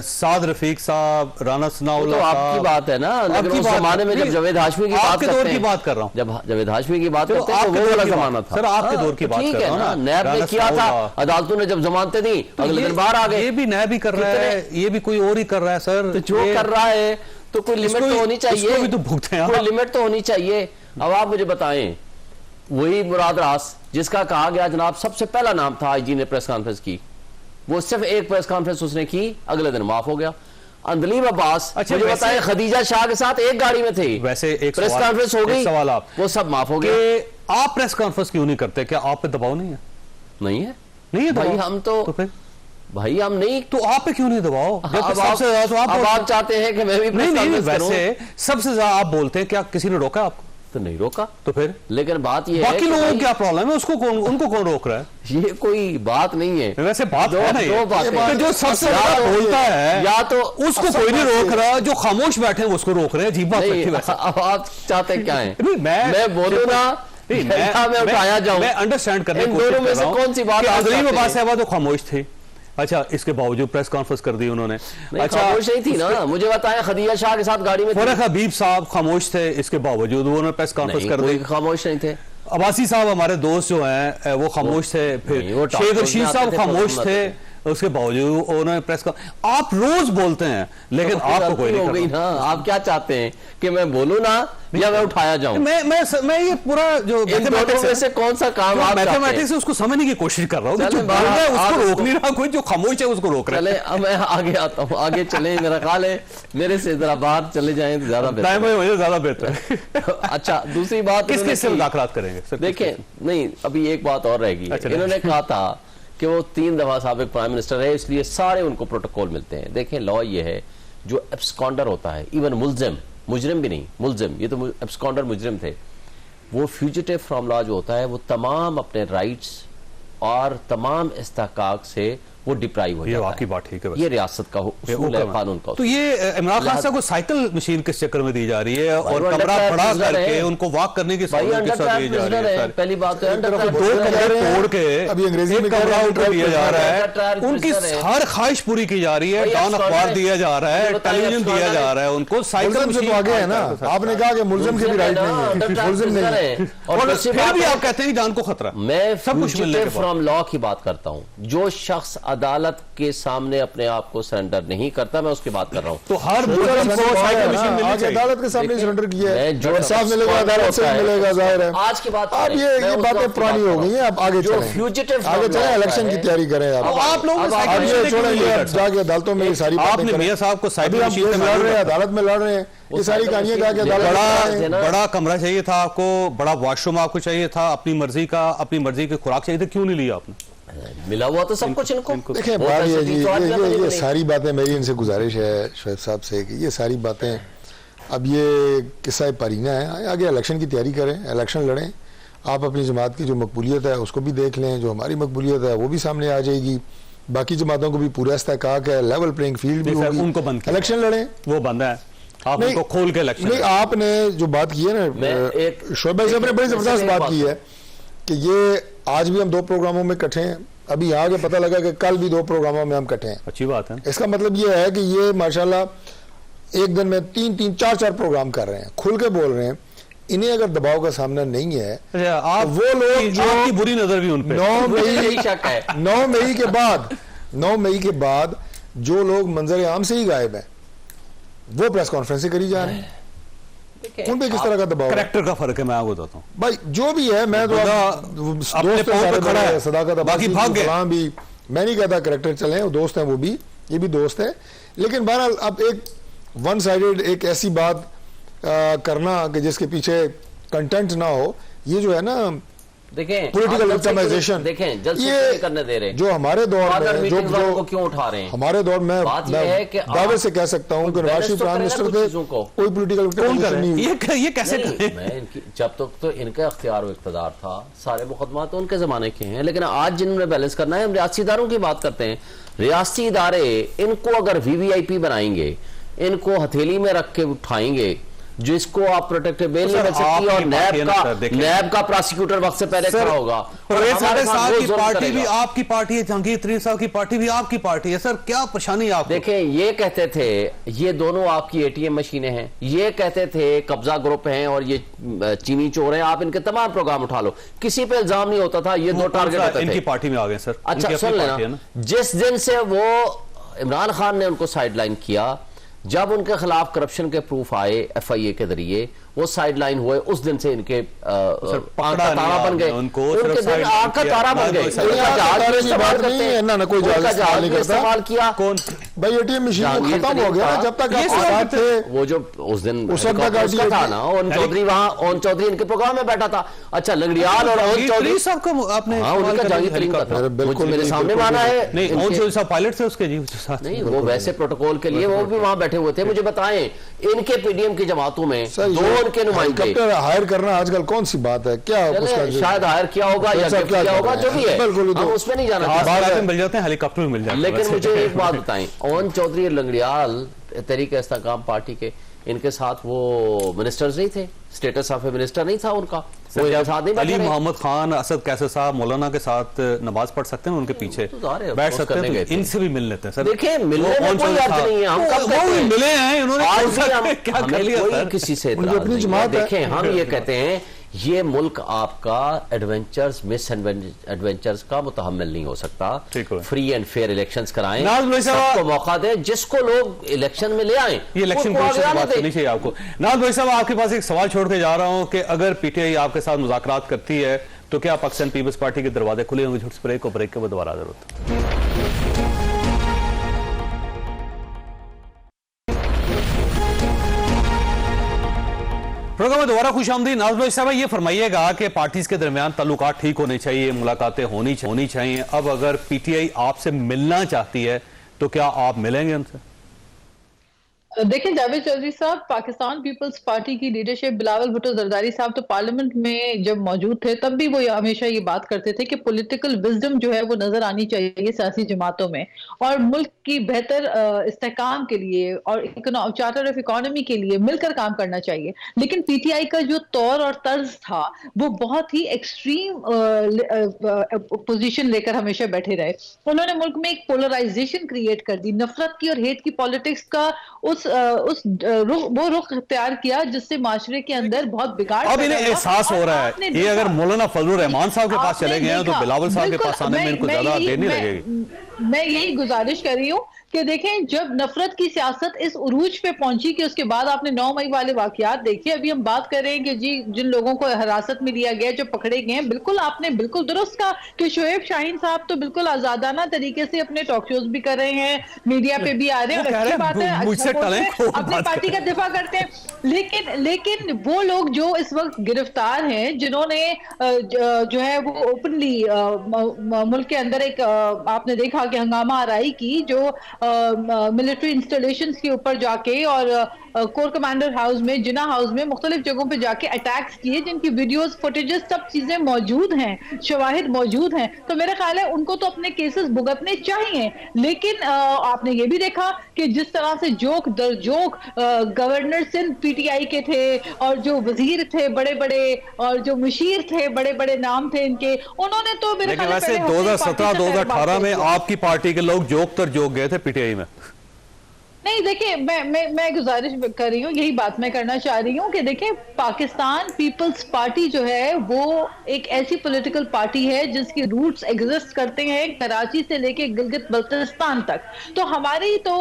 साद रफीक साहब, राना सनाउल्लाह, तो आपकी बात है ना, लेकिन उस जमाने में जब जावेद हाशमी की बात दौर की बात कर रहा हूँ, जब जावेद हाशमी की बात करते हैं तो वो वाला जमाना था सर, आपके दौर की बात कर रहा हूं ना। नैब ने किया था, अदालतों ने जब जमानतें दी अगले दिन बाहर आ गए। ये भी नैब ही कर रहा है, ये भी कोई और ही कर रहा है सर। जो कर रहा है तो कोई लिमिट तो होनी चाहिए, कोई लिमिट तो होनी चाहिए। अब आप मुझे बताएं, वही मुराद रास जिसका कहा गया जनाब सबसे पहला नाम था आईजी ने प्रेस कॉन्फ्रेंस की, वो सिर्फ एक प्रेस कॉन्फ्रेंस उसने की, अगले दिन माफ हो गया। अंदलीब अब्बास, मुझे बताएं, खदीजा शाह के साथ एक गाड़ी में थे, वैसे एक प्रेस कॉन्फ्रेंस हो गई, सवाल आप, वो सब माफ हो गया। आप प्रेस कॉन्फ्रेंस क्यों नहीं करते? क्या आप पे दबाव नहीं है? नहीं है, नहीं है भाई, हम तो फिर भाई हम नहीं, तो आप पे क्यों नहीं दबाओ? अब आप चाहते हैं कि मैं भी प्रेस कॉन्फ्रेंस करूं? वैसे सबसे ज्यादा आप बोलते हैं, क्या किसी ने रोका आपको? तो नहीं रोका, तो फिर लेकिन बात ये है बाकी लोगों को क्या प्रॉब्लम है, उनको कौन रोक रहा है? ये कोई बात नहीं है। वैसे बात है ना, दो बातें, जो सबसे ज्यादा बोलता है या तो उसको कोई नहीं रोक रहा, जो खामोश बैठे हैं उसको रोक रहे हैं। अजीब बात है। अब आप चाहते क्या है? मैं बोलूं ना, मैं उठाया जाऊं, मैं अंडरस्टैंड करने की कोशिश कर रहा हूं, कौन सी बात अंदलीब अब्बास साहब तो खामोश थे, अच्छा इसके बावजूद प्रेस कॉन्फ्रेंस कर दी उन्होंने। अच्छा खामोश नहीं थी ना, मुझे बताएं, खदीजा शाह के साथ गाड़ी में फरक हबीब साहब खामोश थे, इसके बावजूद उन्होंने प्रेस कॉन्फ्रेंस कर दी। खामोश नहीं थे। अब्बासी साहब हमारे दोस्त जो हैं वो खामोश थे, फिर शेख रशीद साहब खामोश थे, उसके बावजूद उन्होंने प्रेस का, आप रोज बोलते हैं लेकिन आपको कोई नहीं हो गई ना। आप क्या चाहते हैं कि मैं बोलूं ना या मैं उठाया जाऊं? मैं ये पूरा जो मैथमेटिक्स में से कौन सा काम आप मैथमेटिक्स है उसको समझने की कोशिश कर रहा हूं, जो बोल रहा है उसको रोक नहीं रहा, कोई जो खामोश है उसको रोक रहा है। चले मैं आगे आता हूं, आगे चले, मेरा ख्याल है मेरे से जरा बाहर चले जाएं तो ज्यादा बेहतर है। मुझे ज्यादा बेहतर। अच्छा दूसरी बात, किसके मुलाकात करेंगे? देखिए नहीं, अभी एक बात और रहेगी। इन्होंने कहा था कि वो 3 दफा साबिक प्राइम मिनिस्टर है, इसलिए सारे उनको प्रोटोकॉल मिलते हैं। देखें लॉ ये है, जो एब्सकॉन्डर होता है, इवन मुलजिम, मुजरिम भी नहीं, मुलजिम, ये तो एब्सकॉन्डर मुजरिम थे, वो फ्यूजिटिव फ्रॉम लॉ जो होता है वो तमाम अपने राइट्स और तमाम इस्तेहकाक से वो डिप्राइव हो ये जाता है। वाकई बात ठीक है। ये रियासत का उसूल है, कानून का। तो ये इमरान खान साहब को साइकिल मशीन किस चक्कर में दी जा रही है और कमरा बड़ा करके उनको वॉक करने की सहूलियत किस तरह दी जा रही है? पहली बात तो दो कमरे तोड़ के अभी अंग्रेजी में कमरा उनको दिया जा रहा है, उनकी हर ख्वाहिश पूरी की जा रही है, डॉन अखबार दिया जा रहा है, टेलीविजन दिया जा रहा है, उनको साइकिल मुल्ज़िम से तो आगे है ना। आपने कहा कि मुल्ज़िम के भी राइट नहीं है, मुल्ज़िम नहीं है, और फिर भी आप कहते हैं जान को खतरा। मैं सब कुछ मिलने के बाद फ्रॉम लॉ की बात करता हूं। जो शख्स अदालत के सामने अपने आप को सरेंडर नहीं करता, मैं उसकी बात कर रहा हूं। तो हर मुल्ज़िम को साइकिल मशीन मिलनी आज चाहिए। अदालत के सामने सरेंडर किया है, जो इंसाफ मिलेगा, अदालत से मिलेगा, जाहिर है। आज की बात अब ये बातें पुरानी हो गई हैं, अब आगे जो चलें, फ्यूजिटिव आगे चलें, इलेक्शन की तैयारी करें। आप लोग अब ये छोड़ेंगे, अब जाके अदालतों में ये सारी बातें आपने करें। मियां साहब को अभी साइकिल हम मशीन केस लड़ रहे हैं, अदालत में लड़ रहे हैं, ये सारी कहानियां गा के अदालत में ना। बड़ा कमरा चाहिए था आपको, बड़ा वॉशरूम आपको चाहिए था, अपनी मर्जी की खुराक चाहिए थी, क्यों नहीं लिया आपने? मिला हुआ तो सब कुछ इनको। देखिए बात ये जी, ये सारी बातें, मेरी इनसे गुजारिश है शोएब साहब से कि ये सारी बातें, अब ये किस्सा परीना है, आगे इलेक्शन की तैयारी करें, इलेक्शन लड़ें। आप अपनी जमात की जो मकबूलियत है उसको भी देख लें, जो हमारी मकबूलियत है वो भी सामने आ जाएगी, बाकी जमातों को भी पूरा इस्तेहकाक है, लेवल प्लेइंग फील्ड भी होगी, उनको बंद किया। इलेक्शन लड़ें, वो बंद है, आप उनको खोल के इलेक्शन नहीं, आपने जो बात की है ना, शोएब भाई साहब ने बड़ी जबरदस्त बात की है कि ये आज भी हम 2 प्रोग्रामों में इकट्ठे हैं, अभी आगे पता लगा कि कल भी 2 प्रोग्रामों में हम इकट्ठे हैं। अच्छी बात है। इसका मतलब ये है कि ये माशाल्लाह एक दिन में 3-3, 4-4 प्रोग्राम कर रहे हैं, खुल के बोल रहे हैं। इन्हें अगर दबाव का सामना नहीं है, आप तो वो लोग जो आपकी बुरी नजर भी उन पे 9 यही शक है। 9 मई के बाद जो लोग मंजर आम से ही गायब हैं, वो प्रेस कॉन्फ्रेंस करी जा रहे हैं, उन पे किस तरह का दबाव है? करैक्टर का फर्क है, मैं आपको बताता हूँ भाई जो भी है, मैं तो अपने पांव पे खड़ा है, सदाकत बाकी भाग गए। भी मैं नहीं कहता करैक्टर चले, वो दोस्त हैं, वो भी, ये भी दोस्त है, लेकिन बहरहाल अब एक वन साइडेड एक ऐसी बात करना कि जिसके पीछे कंटेंट ना हो, ये जो है ना देखें पॉलिटिकल विक्टिमाइजेशन, देखें जल्द ये से करने दे रहे हैं। जो हमारे दौर में जो को क्यों उठा रहे हैं? हमारे दौर में बात यह है कि दावे से कह सकता हूं कि नवाज शरीफ प्राइम मिनिस्टर थे, कोई पॉलिटिकल विक्टिमाइजेशन नहीं हुई। ये कैसे करें? मैं जब तक तो इनका इख्तियार व इक़्तिदार था, सारे मुकदमा तो उनके जमाने के हैं, लेकिन आज जिन्होंने बैलेंस करना है, हम रियासी इदारों की बात करते हैं। रियासी इदारे इनको अगर VVIP बनाएंगे, इनको हथेली में रख के उठाएंगे, जिसको आप प्रोटेक्टिव बेल नहीं मिल सकती, और नैब का प्रोसिक्यूटर वक्त से पहले खड़ा होगा। साहब की पार्टी भी आपकी पार्टी है, जहांगीर तरीन साहब की पार्टी भी आपकी पार्टी है, सर क्या परेशानी है आपको? देखें, ये कहते थे ये दोनों आपकी ATM मशीनें हैं, ये कहते थे कब्जा ग्रुप हैं और ये चीनी चोर हैं, आप इनके तमाम प्रोग्राम उठा लो, किसी पे इल्जाम नहीं होता था। ये 2 टारगेट होते थे। इनकी पार्टी में आ गए सर। अच्छा सुन लेना, जिस दिन से वो इमरान खान ने उनको साइडलाइन किया, जब उनके खिलाफ करप्शन के प्रूफ आए FIA के जरिए, वो साइडलाइन हुए, उस दिन से इनके आंख का तारा बन गए, उनके दिन आंख का तारा बन गए। इस्तेमाल किया कौन भाई? ATM मशीन खत्म हो गया जब तक आप थे, वो जो उस दिन उस वक्त था ना, ओन चौधरी वहां, ओन चौधरी इनके प्रोग्राम में बैठा था। अच्छा, लंगड़ियाल और ओन चौधरी साहब को आपने उनका जहांगीर तरीन का था, बिल्कुल मेरे सामने माना है। नहीं, ओन चौधरी साहब पायलट थे उसके जी साथ, नहीं वो वैसे प्रोटोकॉल के लिए वो भी वहां बैठे हुए थे। मुझे बताएं, इनके PDM की जमातों में 2 के नुमाइंदे हायर करना आजकल कौन सी बात है? क्या शायद हायर किया होगा या किया होगा, जो भी है, हम उसमें नहीं जाना, मिल जाते हैं, हेलीकॉप्टर में मिल जाते हैं। लेकिन मुझे एक बात बताएं, ओन चौधरी लंगड़ियाल तहरीक इस्तेकाम पार्टी के, इनके साथ वो मिनिस्टर्स नहीं थे, स्टेटस ऑफ ए मिनिस्टर नहीं था उनका, वो साथ नहीं अली मोहम्मद खान, असद कैसर साहब मौलाना के साथ नमाज पढ़ सकते हैं, उनके पीछे बैठ सकते हैं, तो इनसे भी मिल लेते हैं सर। देखिए, मिलने में कोई अर्थ नहीं है, हम कब मिले हैं, उन्होंने क्या कर लिया? किसी से देखें, हम ये कहते हैं ये मुल्क आपका एडवेंचर्स मिस एडवेंचर्स का मुतहम्मिल नहीं हो सकता। फ्री एंड फेयर इलेक्शंस कराएं, सबको मौका दें, जिसको लोग इलेक्शन में ले आए। ये इलेक्शन कमीशन की बात करनी चाहिए आपको। नाज भाई साहब, आपके पास एक सवाल छोड़ के जा रहा हूं कि अगर PTI आपके साथ मुज़ाकरात करती है तो क्या पाकिस्तान पीपल्स पार्टी के दरवाजे खुले होंगे? छोटे ब्रेक को ब्रेक के बाद दोबारा हाजिर होता है। प्रोग्राम में दोबारा खुश आमदीद। नाज़ भाई साहब, ये फरमाइएगा कि पार्टीज के दरमियान ताल्लुकात ठीक होने चाहिए, मुलाकातें होनी चाहिए। अब अगर PTI आपसे मिलना चाहती है तो क्या आप मिलेंगे उनसे? देखिए जावेद चौधरी साहब, पाकिस्तान पीपल्स पार्टी की लीडरशिप, बिलावल भुट्टो जरदारी साहब तो पार्लियामेंट में जब मौजूद थे तब भी वो हमेशा ये बात करते थे कि पॉलिटिकल विजडम जो है वो नजर आनी चाहिए सियासी जमातों में, और मुल्क की बेहतर इस्तेहकाम के लिए और चार्टर ऑफ इकोनॉमी के लिए मिलकर काम करना चाहिए। लेकिन पीटीआई का जो तौर और तर्ज था वो बहुत ही एक्सट्रीम पोजीशन लेकर हमेशा बैठे रहे। उन्होंने मुल्क में एक पोलराइजेशन क्रिएट कर दी, नफरत की और हेट की पॉलिटिक्स का वो रुख इख्तियार किया जिससे माशरे के अंदर बहुत बिगाड़ अब इन्हें एहसास हो रहा है ये अगर मौलाना फजलुर रहमान साहब के पास चले गए हैं तो बिलावल साहब के पास आने में इनको ज्यादा देर नहीं लगेगी। मैं यही गुजारिश कर रही हूँ कि देखें, जब नफरत की सियासत इस उरूज पे पहुंची कि उसके बाद आपने 9 मई वाले वाकयात देखे। अभी हम बात कर रहे हैं कि जी जिन लोगों को हिरासत में लिया गया, जो पकड़े गए हैं, बिल्कुल आपने बिल्कुल दुरुस्त कहा कि शोएब शाहीन साहब तो बिल्कुल आजादाना तरीके से अपने टॉक शोज भी कर रहे हैं, मीडिया पे भी आ रहे हैं, और अच्छी बात है, अच्छा अपनी पार्टी का दिफा करते हैं। लेकिन वो लोग जो इस वक्त गिरफ्तार हैं, जिन्होंने जो है वो ओपनली मुल्क के अंदर एक आपने देखा कि हंगामा आराई की, जो मिलिट्री इंस्टॉलेशंस के ऊपर जाके और कोर कमांडर हाउस में, जिना हाउस में, मुख्तलिफ जगहों पे जाके अटैक्स किए, जिनकी वीडियोस, फुटेजेस, सब चीजें मौजूद हैं, शवाहिद मौजूद हैं। तो मेरा ख्याल है उनको तो अपने केसेस भुगतने चाहिए। लेकिन आपने ये भी देखा कि जिस तरह से जोक दर जोक गवर्नर सिंध पीटीआई के थे, और जो वजीर थे बड़े बड़े, और जो मुशीर थे बड़े बड़े नाम थे इनके, उन्होंने तो मेरे ख्याल वैसे 2017-2018 में आपकी पार्टी के लोग जोक तर जोक गए थे पीटीआई में। नहीं देखिए, मैं गुजारिश कर रही हूँ, यही बात मैं करना चाह रही हूँ कि देखिए, पाकिस्तान पीपल्स पार्टी जो है वो एक ऐसी पॉलिटिकल पार्टी है जिसकी रूट्स एग्जिस्ट करते हैं कराची से लेके गिलगित बल्तिस्तान तक। तो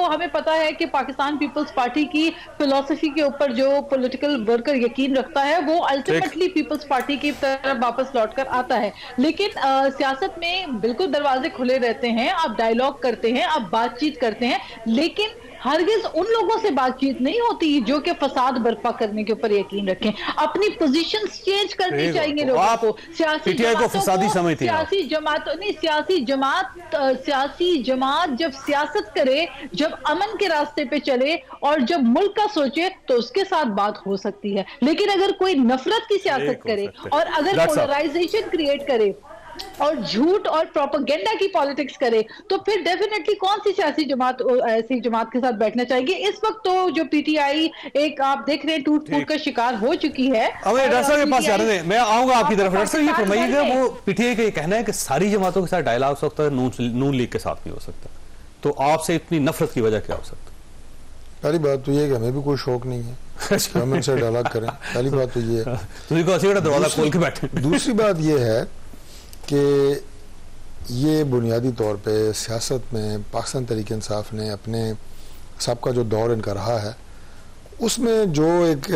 हमें पता है कि पाकिस्तान पीपल्स पार्टी की फिलॉसफी के ऊपर जो पॉलिटिकल वर्कर यकीन रखता है वो अल्टीमेटली पीपल्स पार्टी की तरफ वापस लौट कर आता है। लेकिन सियासत में बिल्कुल दरवाजे खुले रहते हैं, आप डायलॉग करते हैं, आप बातचीत करते हैं, लेकिन हरगिज उन लोगों से बातचीत नहीं होती जो कि फसाद बर्पा करने के ऊपर यकीन रखें। अपनी पोजीशंस चेंज करनी चाहिए लोगों को। सियासी जमात जब सियासत करे, जब अमन के रास्ते पे चले और जब मुल्क का सोचे तो उसके साथ बात हो सकती है। लेकिन अगर कोई नफरत की सियासत करे और अगर पोलराइजेशन क्रिएट करे और झूठ और प्रोपेगेंडा की पॉलिटिक्स करे, तो फिर डेफिनेटली कौन सी सियासी जमात ऐसी जमात के साथ बैठना चाहिए। इस वक्त तो जो पीटीआई एक आप देख रहे हैं टूट फूट का शिकार हो चुकी है। अब डॉक्टर साहब के पास जा रहे हैं, मैं आऊंगा आपकी तरफ। डॉक्टर साहब ये फरमाइएगा, वो पीटीआई का ये कहना है कि सारी जमातों के साथ डायलॉग हो सकता है, नून लीग के साथ नहीं हो सकता, तो आपसे इतनी नफरत की वजह क्या हो सकता है? पहली बात तो ये है कि हमें भी कोई शौक नहीं है कि हम इनसे डायलॉग करें। पहली बात तो ये है। दूसरी बात ये है कि ये बुनियादी तौर पे सियासत में पाकिस्तान तहरीक इंसाफ ने अपने सबका जो दौर इनका रहा है उसमें जो एक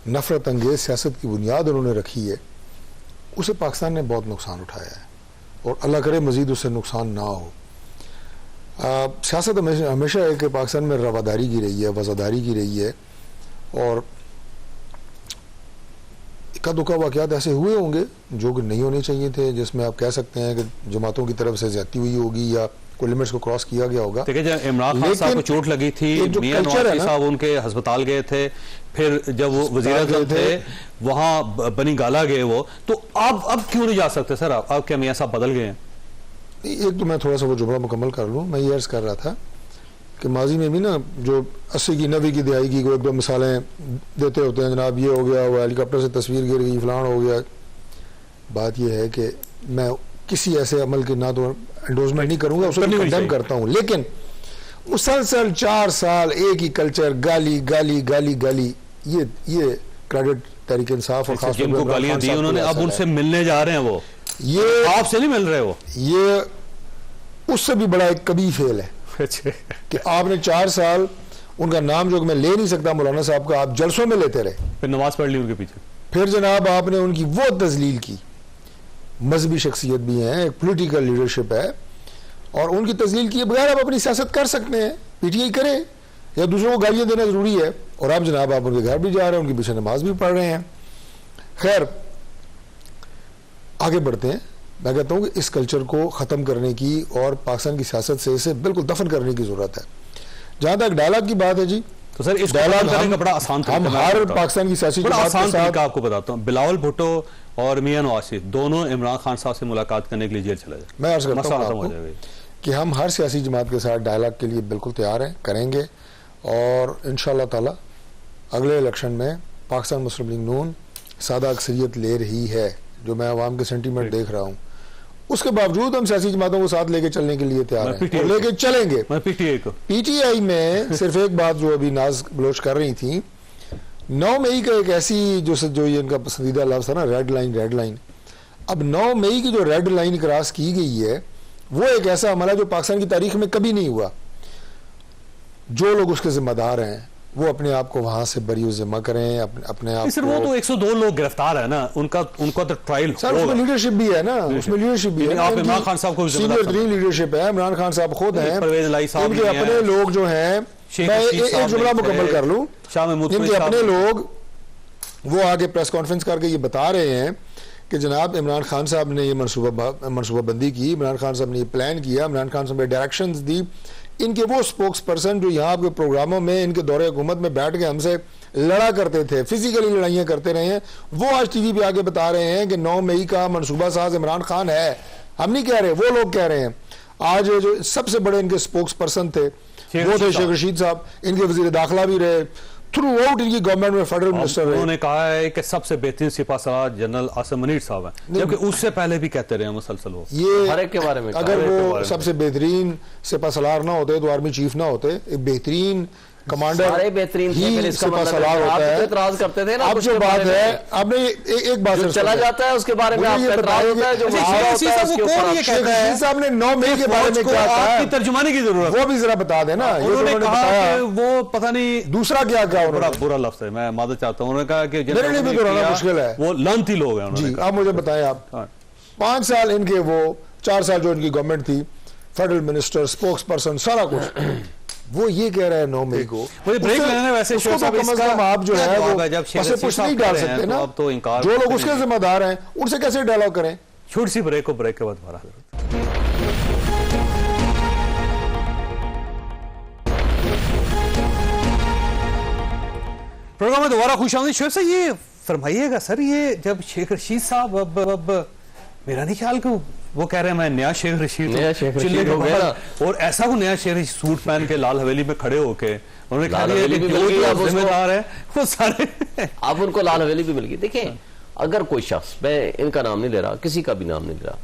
नफरत अंगेज सियासत की बुनियाद उन्होंने रखी है, उसे पाकिस्तान ने बहुत नुकसान उठाया है, और अल्लाह करे मज़ीद उससे नुकसान ना हो। सियासत हमेशा एक पाकिस्तान में रवादारी की रही है, वज़ादारी की रही है, और इक्का दुक्का वाक़यात ऐसे हुए होंगे जो कि नहीं होने चाहिए थे, जिसमें आप कह सकते हैं कि जमातों की तरफ से ज्यादती हुई होगी या कोई लिमिट्स को क्रॉस किया गया होगा। इमरान खान साहब को चोट लगी थी, मियां नवाज़ साहब उनके अस्पताल गए थे, फिर जब वो वज़ीर-ए-आज़म थे वहां बनी गाला गए वो, तो अब क्यों नहीं जा सकते सर? अब क्या मियां साहब बदल गए हैं? एक तो मैं थोड़ा सा वो जुमला मुकम्मल कर लूँ। मैं ये अर्ज कर रहा था कि माजी में भी ना जो 80 की 90 की दिहाई की कोई 1-2 मिसालें देते होते हैं, जनाब ये हो गया, वो हेलीकॉप्टर से तस्वीर गिर गई, फलान हो गया। बात ये है कि मैं किसी ऐसे अमल की ना तो एंडोर्समेंट नहीं करूंगा, उसको कंडेम करता हूं, लेकिन मुसलसल 4 साल एक ही कल्चर, गाली गाली गाली गाली, ये क्रेडिट तहरीक इंसाफ और खास तौर पर गालियां दी उन्होंने, अब उनसे मिलने जा रहे हैं वो, ये आपसे नहीं मिल रहे वो, ये उससे भी बड़ा एक कभी फेल है कि आपने 4 साल उनका नाम जो मैं ले नहीं सकता मौलाना साहब का, आप जलसों में लेते रहे, फिर नमाज पढ़ ली उनके पीछे, फिर जनाब आपने उनकी वो तजलील की। मजहबी शख्सियत भी हैं, एक पॉलिटिकल लीडरशिप है, और उनकी तजलील किए बगैर आप अपनी सियासत कर सकते हैं। पीटीआई करे या दूसरों को गालियां देना जरूरी है, और आप जनाब आप उनके घर भी जा रहे हैं, उनके पीछे नमाज भी पढ़ रहे हैं। खैर आगे बढ़ते हैं। मैं कहता हूँ कि इस कल्चर को ख़त्म करने की और पाकिस्तान की सियासत से इसे बिल्कुल दफन करने की ज़रूरत है। जहाँ तक डायलॉग की बात है जी, तो सर इसको डायलॉग खत्म करने हम- का बड़ा आसान तरीका हम मैं हर बताता हूं। पाकिस्तान की सियासी बड़ा जमात के आसान साथ- तरीका आपको बताता हूं। बिलावल भुट्टो और मियां नवाज शरीफ दोनों इमरान खान साहब से मुलाकात करने के लिए जेल चले जाए, मैं अर्ज करता मसला हूं खत्म हो आपको जाएगा। कि हम हर सियासी जमात के साथ डायलॉग के लिए बिल्कुल तैयार हैं, करेंगे, और इंशाअल्लाह ताला अगले इलेक्शन में पाकिस्तान मुस्लिम लीग नून सादा अक्सरियत ले रही है, जो मैं अवाम के सेंटीमेंट देख रहा हूँ। उसके बावजूद हम सियासी जमातों को साथ लेके चलने के लिए तैयार मैं हैं PTI और लेके चलेंगे। मैं पीटीआई को पीटीआई में सिर्फ एक बात जो अभी नाज बलोच कर रही थी, 9 मई का एक ऐसी जो ये इनका पसंदीदा लफ्ज़ था ना, रेड लाइन। अब 9 मई की जो रेड लाइन क्रॉस की गई है, वो एक ऐसा हमला जो पाकिस्तान की तारीख में कभी नहीं हुआ। जो लोग उसके जिम्मेदार हैं वो अपने आप को वहां से बरी जिम्मा करें, अपने आप सर वो तो 102 लोग गिरफ्तार है ना, उनका तो ट्रायल सर उसमें लीडरशिप भी है ना, उसमें लीडरशिप भी है। लेकिन आप इमरान खान साहब को भी सीनियर तरीन लीडरशिप है, इमरान खान साहब खुद हैं, परवेज लाई साहब इनके भी हैं, अपने लोग जो हैं, शेख मैं रशीद एक साहब जुमला भी मुकम्मल थे, कर लूं, शाह महमूद इनके साहब अपने भी। लोग वो आगे प्रेस कॉन्फ्रेंस करके ये बता रहे हैं कि जनाब इमरान खान साहब ने ये मनसूबाबंदी की, इमरान खान साहब ने ये प्लान किया, इमरान खान साहब ने डायरेक्शंस दी। इनके वो स्पोक्स पर्सन जो यहाँ के प्रोग्रामों में इनके दौरे हुकूमत में बैठ के हमसे लड़ा करते थे, फिजिकली लड़ाइयाँ करते रहे हैं, वो आज टीवी पे आके बता रहे हैं कि 9 मई का मनसूबा साज इमरान खान है। हम नहीं कह रहे, वो लोग कह रहे हैं। आज जो सबसे बड़े इनके स्पोक्स पर्सन थे वो थे शेख रशीद साहब, इनके वजीर दाखिला भी रहे, थ्रू आउट इनकी गवर्नमेंट में फेडरल मिनिस्टर रहे। उन्होंने कहा है कि सबसे बेहतरीन सिपा सलार जनरल आसिम मुनीर साहब हैं, जबकि उससे पहले भी कहते रहे मुसलसल वो। ये हर एक के बारे में अगर हर एक के वो बारे में। सबसे बेहतरीन सिपा सलार ना होते तो आर्मी चीफ ना होते, एक बेहतरीन कमांडर सारे बेहतरीन थे, ही फिर इसका सिपा मतलब सलार है, आप होता तो है। इतराज करते थे ना अब कुछ जो के बात बारे में। है, आपने एक बात जो सर चला सुनिए। जाता है उसके बारे में मुझे ये आपका इतराज बताइए होता है, जो कि वहां शेख होता है उसके ऊपर आप- शेख रशीद साहब ने 9 मई के बारे में क्या कहा, तर्जुमानी की जरूरत वो भी जरा बता देना। ये तो उन्होंने उन्होंने कहा बताया, कि वो पता नहीं दूसरा क्या कहा बड़ा उन्होंने? बुरा लफ्ज है, मैं मादर चाहता हूँ। उन्होंने कहा कि मेरे लिए भी दोहराना किया, मुश्किल है। वो लानती लोग हैं उन्होंने जी, आप मुझे बताएं, आप हाँ। 5 साल इनके, वो 4 साल जो इनकी गवर्नमेंट थी, फेडरल मिनिस्टर, स्पोक्स पर्सन, सारा कुछ, वो ये कह रहे हैं 9 मई को। मुझे ब्रेक उससे- लेने में वैसे उसको शोर साहब तो कम से इसका कम आप जो क्या है जवाब वो है? जब शेख पसे रशीद पुछ साहब नहीं डाल कह रहे हैं, सकते तो ना। अब तो इनकार जो लोग करते उसके नहीं। जिम्मेदार हैं उनसे कैसे डायलॉग करें? छोटी सी ब्रेक को, ब्रेक के बाद दोबारा प्रोग्राम में दोबारा खुश आमदीद। शोएब साहब ये फरमाइएगा सर, ये जब शेख रशीद साहब अब मेरा नहीं ख्याल कि वो कह रहे हैं मैं नया शेख रशीद नया शेख रशीद चिल्ले के हो गया बाहर, और ऐसा वो नया शेख रशीद सूट पहन के लाल हवेली में खड़े होके उन्होंने कहा लाल ये हवेली भी जो मिल गई, जो अब उसको- जिम्मेदार है वो सारे अब उनको लाल हवेली भी मिल गई। देखिए, अगर कोई शख्स, मैं इनका नाम नहीं ले रहा, किसी का भी नाम नहीं ले रहा,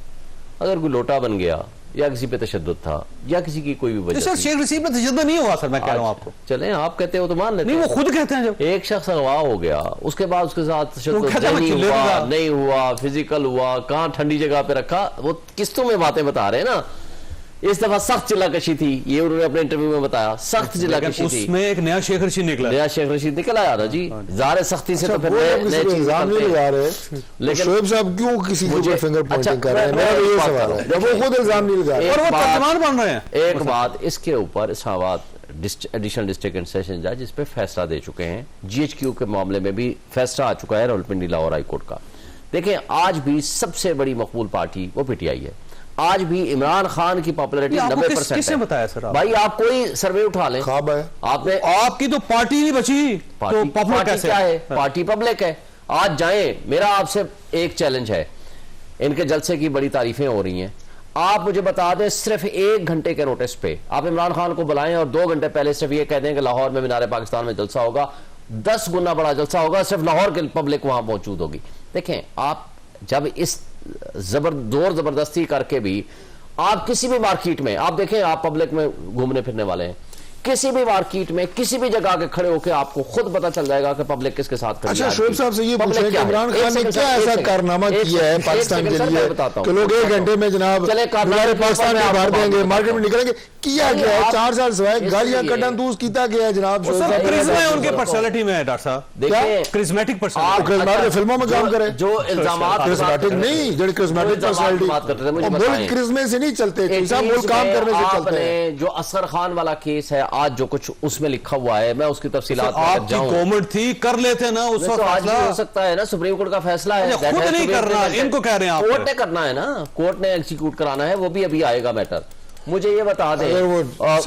अगर कोई लोटा बन गया या किसी पे तशद्दुद था या किसी की कोई भी वजह सर थी, शेख रशीद में तशद्दुद नहीं हुआ सर, मैं कह रहा हूँ आपको। चले आप कहते हो तो मान लेते नहीं, वो हैं। खुद कहते हैं जब एक शख्स अगवा हो गया, उसके बाद उसके साथ तशद्दुद कहता है, नहीं मैं चिल्ले हुआ, लगा। नहीं हुआ, फिजिकल हुआ, कहाँ ठंडी जगह पे रखा, वो किस्तों में बातें बता रहे हैं ना। इस दफा सख्त चिल्लाकशी थी, ये उन्होंने अपने इंटरव्यू में बताया, सख्त चिल्लाकशी थी। उसमें एक नया शेख रशीद निकला। नया शेख रशीद निकल आया था जी, ज़ाहिर है सख्ती से तो फिर वो नए किसी नए पे चीज़ इल्जाम नहीं निकलते लगा हैं। रहे, तो लेकिन शोएब साहब क्यों किसी के मुझे- ऊपर फिंगर अच्छा, पॉइंटिंग कर रहे हैं? मैं- मेरा तो ये मैं सवाल है, बात जब वो खुद इल्जाम नहीं लगा रहे। एक और वो बात- तर्जुमान बन रहे हैं। एक बात इसके ऊपर Islamabad additional district and session जज इस पे फैसला दे चुके हैं। जीएचक्यू के मामले में भी फैसला आ चुका है रावलपिंडी लाहौर हाई कोर्ट का। देखें, आज भी सबसे बड़ी मकबूल पार्टी वो पीटीआई है। आज भी इमरान खान की पॉपुलैरिटी ये आपको 90% किसने है। बताया सर? भाई आप कोई सर्वे उठा लें, ख्वाब है। आपने आपकी तो पार्टी नहीं बची, तो पार्टी पॉपुलर पार्टी कैसे क्या है? पार्टी पब्लिक है। आज जाएं, मेरा आपसे एक चैलेंज है, इनके जलसे की बड़ी तारीफें हो रही हैं, आप मुझे बता दें सिर्फ 1 घंटे के नोटिस पे आप इमरान खान को बुलाएं और 2 घंटे पहले सिर्फ ये कह दें कि लाहौर में मीनार पाकिस्तान में जलसा होगा, 10 गुना बड़ा जलसा होगा, सिर्फ लाहौर के पब्लिक वहां मौजूद होगी। देखें, आप जब इस जोर जबरदस्ती करके भी आप किसी भी मार्केट में, आप देखें, आप पब्लिक में घूमने फिरने वाले हैं, किसी भी मार्केट में किसी भी जगह के खड़े होकर आपको खुद पता चल जाएगा कि पब्लिक किसके साथ खड़ी अच्छा, है। शोएब साहब से ये पब्लिक पूछें कि क्या है? इमरान एक खान ने सेकंड क्या सर, एक ऐसा सेकंड। कारनामा एक किया है सेकंड, पाकिस्तान एक के सेकंड सर, लिए मैं बताता हूं। कि लोग 1 घंटे में जनाब चले, कारनामे मीनार के पाकिस्तान ऊपर में मैं भर आपको देंगे, बात मार्केट में निकलेंगे? किया नहीं, गया है, आप- 4 साल सिवाय इसलिए- गालियां कटन दूस किया गया है जनाब। शोएब सर साहब, क्रिज्मा है उनके पर्सनालिटी में है डॉक्टर साहब, देखिए, क्रिज्मेटिक आप पर्सनालिटी। क्रिज्मेटिक फिल्मों में काम करे, जो इल्जामात क्रिज्मेटिक नहीं, जो क्रिज्मेटिक पर्सनालिटी, बात करते थे, मुझे मुल्क बताएं। क्रिज्मे से नहीं चलते, साहब मुल्क काम करने से चलते हैं। आपने जो असगर खान वाला केस है, आज जो कुछ उसमें लिखा हुआ है, मैं उसकी तफसीलात में आपकी जाऊं, गवर्नमेंट थी, कर लेते ना उस तो वक्त आज भी फैसला। हो सकता है ना, सुप्रीम कोर्ट का फैसला है। अच्छा, खुद नहीं करना, इनको कह रहे हैं आप। कोर्ट ने करना है ना, कोर्ट ने एग्जीक्यूट कराना है, वो भी अभी आएगा मैटर। मुझे ये बता दें, अगर वो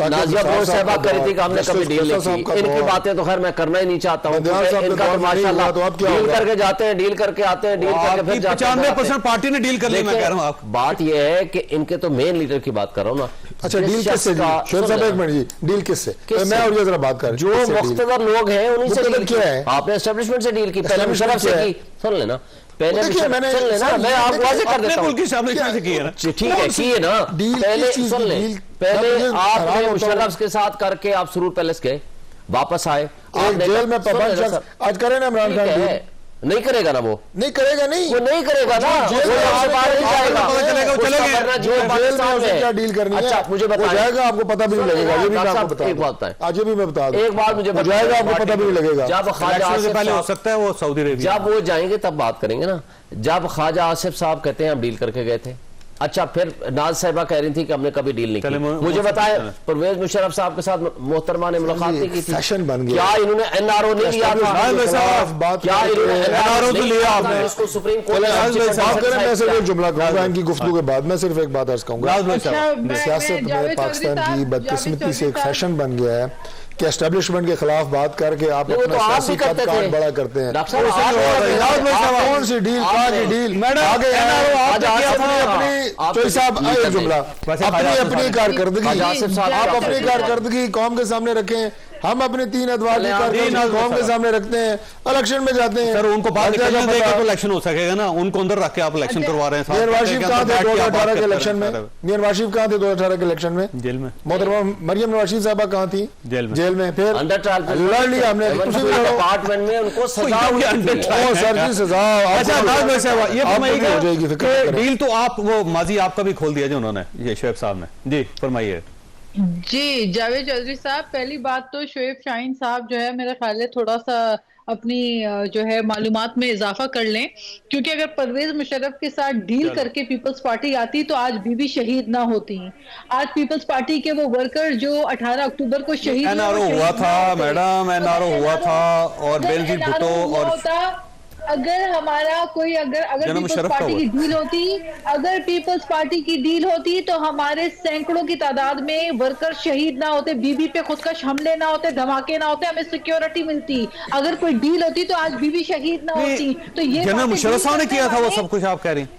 नाजिया बोस साहबा कह रही थी कि हमने कभी डील नहीं साहब की, का इनकी तो- बातें तो खैर मैं करना ही नहीं चाहता हूँ, बंदियाल साहब के इनका दौर तो में नहीं माशाल्लाह हुआ तो अब क्या डील होगा? करके जाते हैं, डील करके आते हैं, डील करके फिर जाते हैं, 95% पार्टी ने डील कर ली, मैं कह रहा हूँ आप। बात ये है कि इनके तो मेन लीडर की बात कर रहा हूँ ना। अच्छा, जिस डील शख्स किससे जी? का- शोएब साहब सुन एक मिनट जी, डील किससे? किससे? मैं और ये जरा बात कर, जो मुख्तदर लोग हैं उन्हीं से मुख्तदर डील क्या की। है? आपने एस्टेब्लिशमेंट से डील की, पहले Establishment मुशर्रफ से क्या है? की, सुन लेना, पहले देखिए, मुशर्रफ मैंने- सुन लेना, सर, मैं आपको वाज़ेह कर अपने देता हूँ। मुल्क की एस्टैब्लिशमेंट से की है ना। ठीक है, की है ना, डील पहले किस चीज़ सुन की ले, डील? पहले मैं हैरान आपने होता मुशर्रफ हूँ। के साथ करके आप सुरूर पैलेस गए, वापस आए, एक आपने जेल में सुन पाबंद लेना शख्स सर, आज करे ना इमरान ठीक खान है, डील? नहीं करेगा ना, वो नहीं करेगा, नहीं नहीं करेगा ना, जेल वो में यहाँ आपसे बाहर नहीं क्या- जाएगा, आपको पता चलेगा, वो उसका चलेगा। मरना जो जीवन जेल में पाकिस्तान उससे में। क्या डील करनी है, अच्छा, मुझे वो बताएं, जाएगा, आपको पता भी नहीं लगेगा, ये भी मैं डॉक्टर आपको साहब, बता एक दूं। बात बताएं, आज ये भी मैं बता दूं, एक बात मुझे वो जाएगा, आपको पता भी नहीं लगेगा। जब ख्वाजा इलेक्शन से आसिफ पहले हो साहब- सकता है वो सऊदी अरेबिया। जब वो जाएंगे तब बात करेंगे ना। जब ख्वाजा आसिफ साहब कहते हैं हम डील करके गए थे, अच्छा फिर नाज साहिबा कह रही थी कि हमने कभी डील नहीं चले, की। मुझे बताएं, परवेज मुशर्रफ साहब के साथ मोहतरमा ने मुलाकात नहीं की थी? फैशन बन गया। क्या इन्होंने एनआरओ नहीं लिया था? बात क्या इन्होंने NRO तो लिया आपने? उसको सुप्रीम कोर्ट चले, ने आज अर्जी बात करें, मैं सिर्फ एक किया। जुमला कहूंगा इनकी गुफ्तगू के बाद, मैं सिर्फ एक बात अर्ज कहूंगा। अच्छा, मैं सियासत में जावेद पाकिस्तान चौधरी की साहब, बदकिस्मती जावेद से एक चौधरी साहब, फैशन बन गया है कि एस्टेब्लिशमेंट के खिलाफ बात करके आप नहीं, वो अपना तो आप सियासी भी करते कद काट थे। बड़ा करते हैं। डॉक्टर साहब, उससे आप क्या हो रहा है? भी याद में करते साहब, थे। कौन सी डील, आपने- कहाँ की डील? मैडम, आगे NRO आप आज किया था। अपनी चोई साहब, डील एक करते जुमला, वैसे अपनी ख्वाजा अपनी आसिफ कारकर्दगी ख्वाजा आसिफ साहब आप क्या अपनी कहते हैं? कारकर्दगी कौम के सामने रखें, हम अपने 3 अदवार की चले, आप कारकर्दगी तीन कौम के सामने रखते हैं, इलेक्शन में जाते हैं। सर उनको बाहर हर जगह निकलने देंगे पता- तो इलेक्शन हो सकेगा ना, उनको अंदर रख के आप इलेक्शन करवा रहे हैं। मियां नवाज शरीफ कहाँ थे 2018 के इलेक्शन में? मियां नवाज शरीफ कहाँ थे 2018 के इलेक्शन में? जेल में। मोहतरमा मरियम नवाज शरीफ साहबा कहाँ थी? जेल में। जेल में। फिर अंडर ट्रायल लड़ लिया हमने, तुसी भी लड़ो। डिपार्टमेंट में उनको सजा हुई अंडर थी। ट्रायल। ओ सर जी, सजा अच्छा नाज भाई साहब, ये आपको भी हो जाएगी, फरमाइएगा फिक्र मत कि करें। डील तो आप वो माजी आपका भी खोल दिया जो उन्होंने, ये शोएब साहब ने, जी फरमाइए। जी जावेद चौधरी साहब, पहली बात तो शोएब शाहीन साहब जो है मेरा ख्याल है थोड़ा सा अपनी जो है मालूमात में इजाफा कर लें, क्योंकि अगर परवेज मुशर्रफ के साथ डील करके पीपल्स पार्टी आती तो आज बीबी शहीद ना होती। आज पीपल्स पार्टी के वो वर्कर जो 18 अक्टूबर को शहीद NRO हुआ था मैडम, NRO हुआ था और बेनजीर भुट्टो और अगर हमारा कोई अगर जनरल पीपल्स मुशर्रफ का पार्टी की डील होती, अगर पीपल्स पार्टी की डील होती तो हमारे सैकड़ों की तादाद में वर्कर शहीद ना होते, बीबी पे खुदकश हमले ना होते, धमाके ना होते, हमें सिक्योरिटी मिलती। अगर कोई डील होती तो आज बीबी शहीद ना होती। तो ये जनरल बातें मुशर्रफ साहब ने डील किया था वो करने सब कुछ आप कह रही हैं।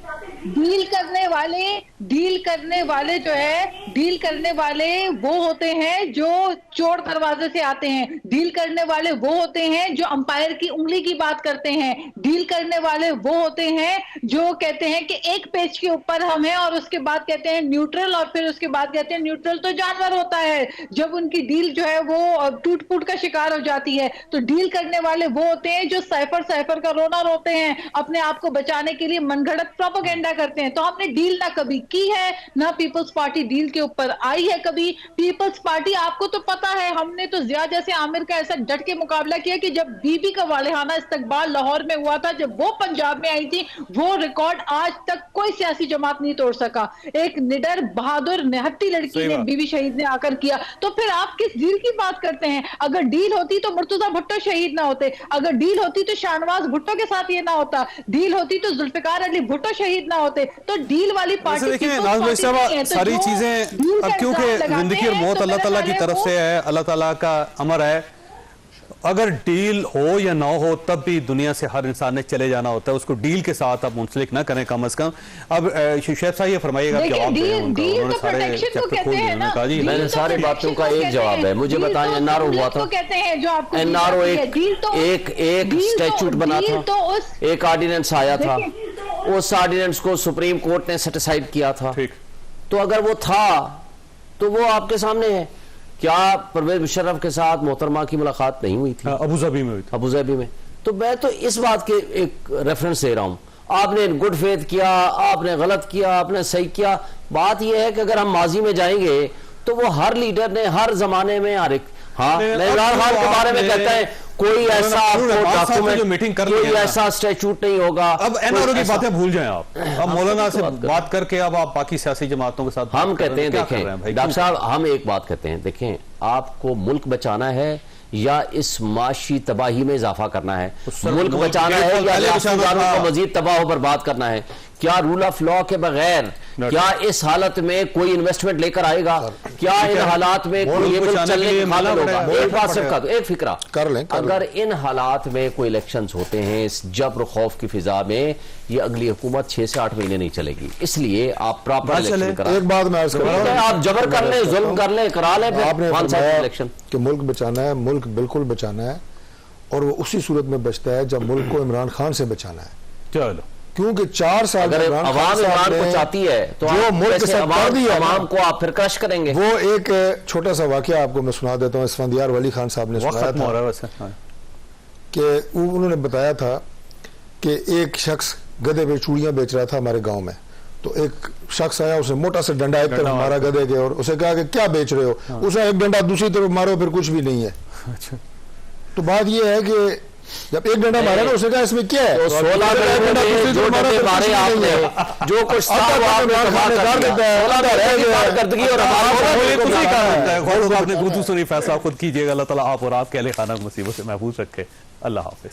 डील करने वाले जो है, डील करने वाले वो होते हैं जो चोर दरवाजे से आते हैं। डील करने वाले वो होते हैं जो अंपायर की उंगली की बात करते हैं। डील करने वाले वो होते हैं जो कहते हैं कि एक पेज के ऊपर हम हैं और उसके बाद कहते हैं न्यूट्रल, और फिर उसके बाद कहते हैं न्यूट्रल तो जानवर होता है। जब उनकी डील जो है वो टूट फूट का शिकार हो जाती है, तो डील करने वाले वो होते हैं जो साइफर का रोना रोते हैं, अपने आप को बचाने के लिए मनगढ़ंत प्रोपेगेंडा करते हैं। तो हमने डील ना कभी की है, ना पीपल्स पार्टी डील के ऊपर आई है कभी। पीपल्स पार्टी, आपको तो पता है, हमने तो जिया जैसे आमिर का ऐसा डट के मुकाबला किया कि जब बीबी का वालेहाना इस्तकबाल लाहौर में हुआ था, जब वो पंजाब में आई थी, वो रिकॉर्ड आज तक कोई सियासी जमात नहीं तोड़ सका। एक निडर बहादुर निहत्ती लड़की ने, बीबी शहीद ने आकर किया। तो फिर आप किस डील की बात करते हैं? अगर डील होती तो मुर्तजा भुट्टो शहीद ना होते, अगर डील होती तो शाहनवाज भुट्टो के साथ ये ना होता, डील होती तो जुल्फिकार अली भुट्टो शहीद ना होते। तो डील वाली पार्टी, देखिए पीपल्स नाज भाई पार्टी नहीं है, साहब, तो सारी जो चीजें डील का अब क्योंकि इल्जाम लगाते जिंदगी और हैं, मौत तो अल्लाह मेरा ताला की ख्याल है तरफ वो- से है, अल्लाह ताला का अमर है। अगर डील हो या ना हो तब भी दुनिया से हर इंसान ने चले जाना होता है, उसको डील के साथ आप मुंसलिक ना करें कम से कम। अब शोएब साहब ये फरमाइएगा, देखिए, जवाब दें डील उनका। तो उन्होंने सारे प्रोटेक्शन को चैप्टर कहते खोल दिए, हैं ना। उन्होंने कहा जी मैंने डील तो सारी प्रोटेक्शन बातों का को एक कहते जवाब हैं। है। मुझे डील बताएं, तो एनआरओ हुआ था, कहते हैं जो आपको एनआरओ डील तो एक स्टैट्यूट बना डील था, तो उस एक ऑर्डिनेंस आया था, उस ऑर्डिनेंस को सुप्रीम कोर्ट ने सेटिसाइड किया था। ठीक। तो अगर वो था तो वो आपके सामने है। क्या परवेज मुशर्रफ के साथ मोहतरमा की मुलाकात नहीं हुई थी अबू धाबी में हुई थी। अबू धाबी में? तो मैं तो इस बात के एक रेफरेंस दे रहा हूं। आपने गुड फेथ किया, आपने गलत किया, आपने सही किया। बात यह है कि अगर हम माजी में जाएंगे तो वो हर लीडर ने हर जमाने में हर एक, हाँ, मैं इमरान खान के बारे में कहता है कोई ऐसा डॉक्यूमेंट, मीटिंग कर कोई ऐसा स्टैट्यूट नहीं होगा। अब एनआरओ की बातें भूल जाएं आप। अब मौलाना से बात कर- बात करके अब आप बाकी सियासी जमातों के साथ हम बात कर कहते हैं, रहे क्या कर रहे हैं देखें भाई? डॉक्टर साहब, हम एक बात कहते हैं, देखें, आपको मुल्क बचाना है या इस माशी तबाही में इजाफा करना है? मुल्क बचाना है या रियासतदारों को मजीद तबाह बर्बाद करना है? क्या रूल ऑफ लॉ के बगैर क्या इस हालत में कोई इन्वेस्टमेंट लेकर आएगा? क्या इन हालात में कोई ये मुल्क चलने के काबिल होगा? एक बात सिर्फ कर दो, एक फिक्रा कर लें। अगर इन हालात में कोई इलेक्शंस होते हैं इस जबर खौफ की फिजा में, ये अगली हुकूमत 6 से 8 महीने नहीं चलेगी। इसलिए आप प्रॉपर इलेक्शन करा। एक बात मैं अर्ज कर रहा हूं, आप जबर कर ले, जुल्म कर ले, करा ले, आपने फिर फरमाया इलेक्शन कि मुल्क बचाना है, मुल्क बिल्कुल बचाना है, और वो उसी सूरत में बचता है जब मुल्क को इमरान खान से बचाना है। चलो, क्योंकि 4 साल अगर अवाम इमरान को चाहती है तो जो मुल्क से कर दिया अवाम को आप फिर क्रश करेंगे। वो एक छोटा सा वाकया आपको मैं सुना देता हूँ। इसफंदियार वली खान साहब ने सुनाया था कि उन्होंने बताया था कि एक शख्स गधे पे चूड़ियां बेच रहा था हमारे गांव में। तो एक शख्स आया, उसने मोटा सा डंडा एक तरफ मारा गधे के, और उसे कहा कि क्या बेच रहे हो? उसने एक डंडा दूसरी तरफ मारो, फिर कुछ भी नहीं है। तो बात यह है कि जब एक डंडा मारा ना, उसने कहा इसमें क्या है? तो 16 जो डंडे मारे आपने, जो कुछ था वो आपने तबाह कर देता है। 16 कारकर्दगी और आपने फैसला खुद कीजिएगा। अल्लाह ताला आप और आपके अहले खाना मुसीबत से महफूज रखे। अल्लाह हाफिज।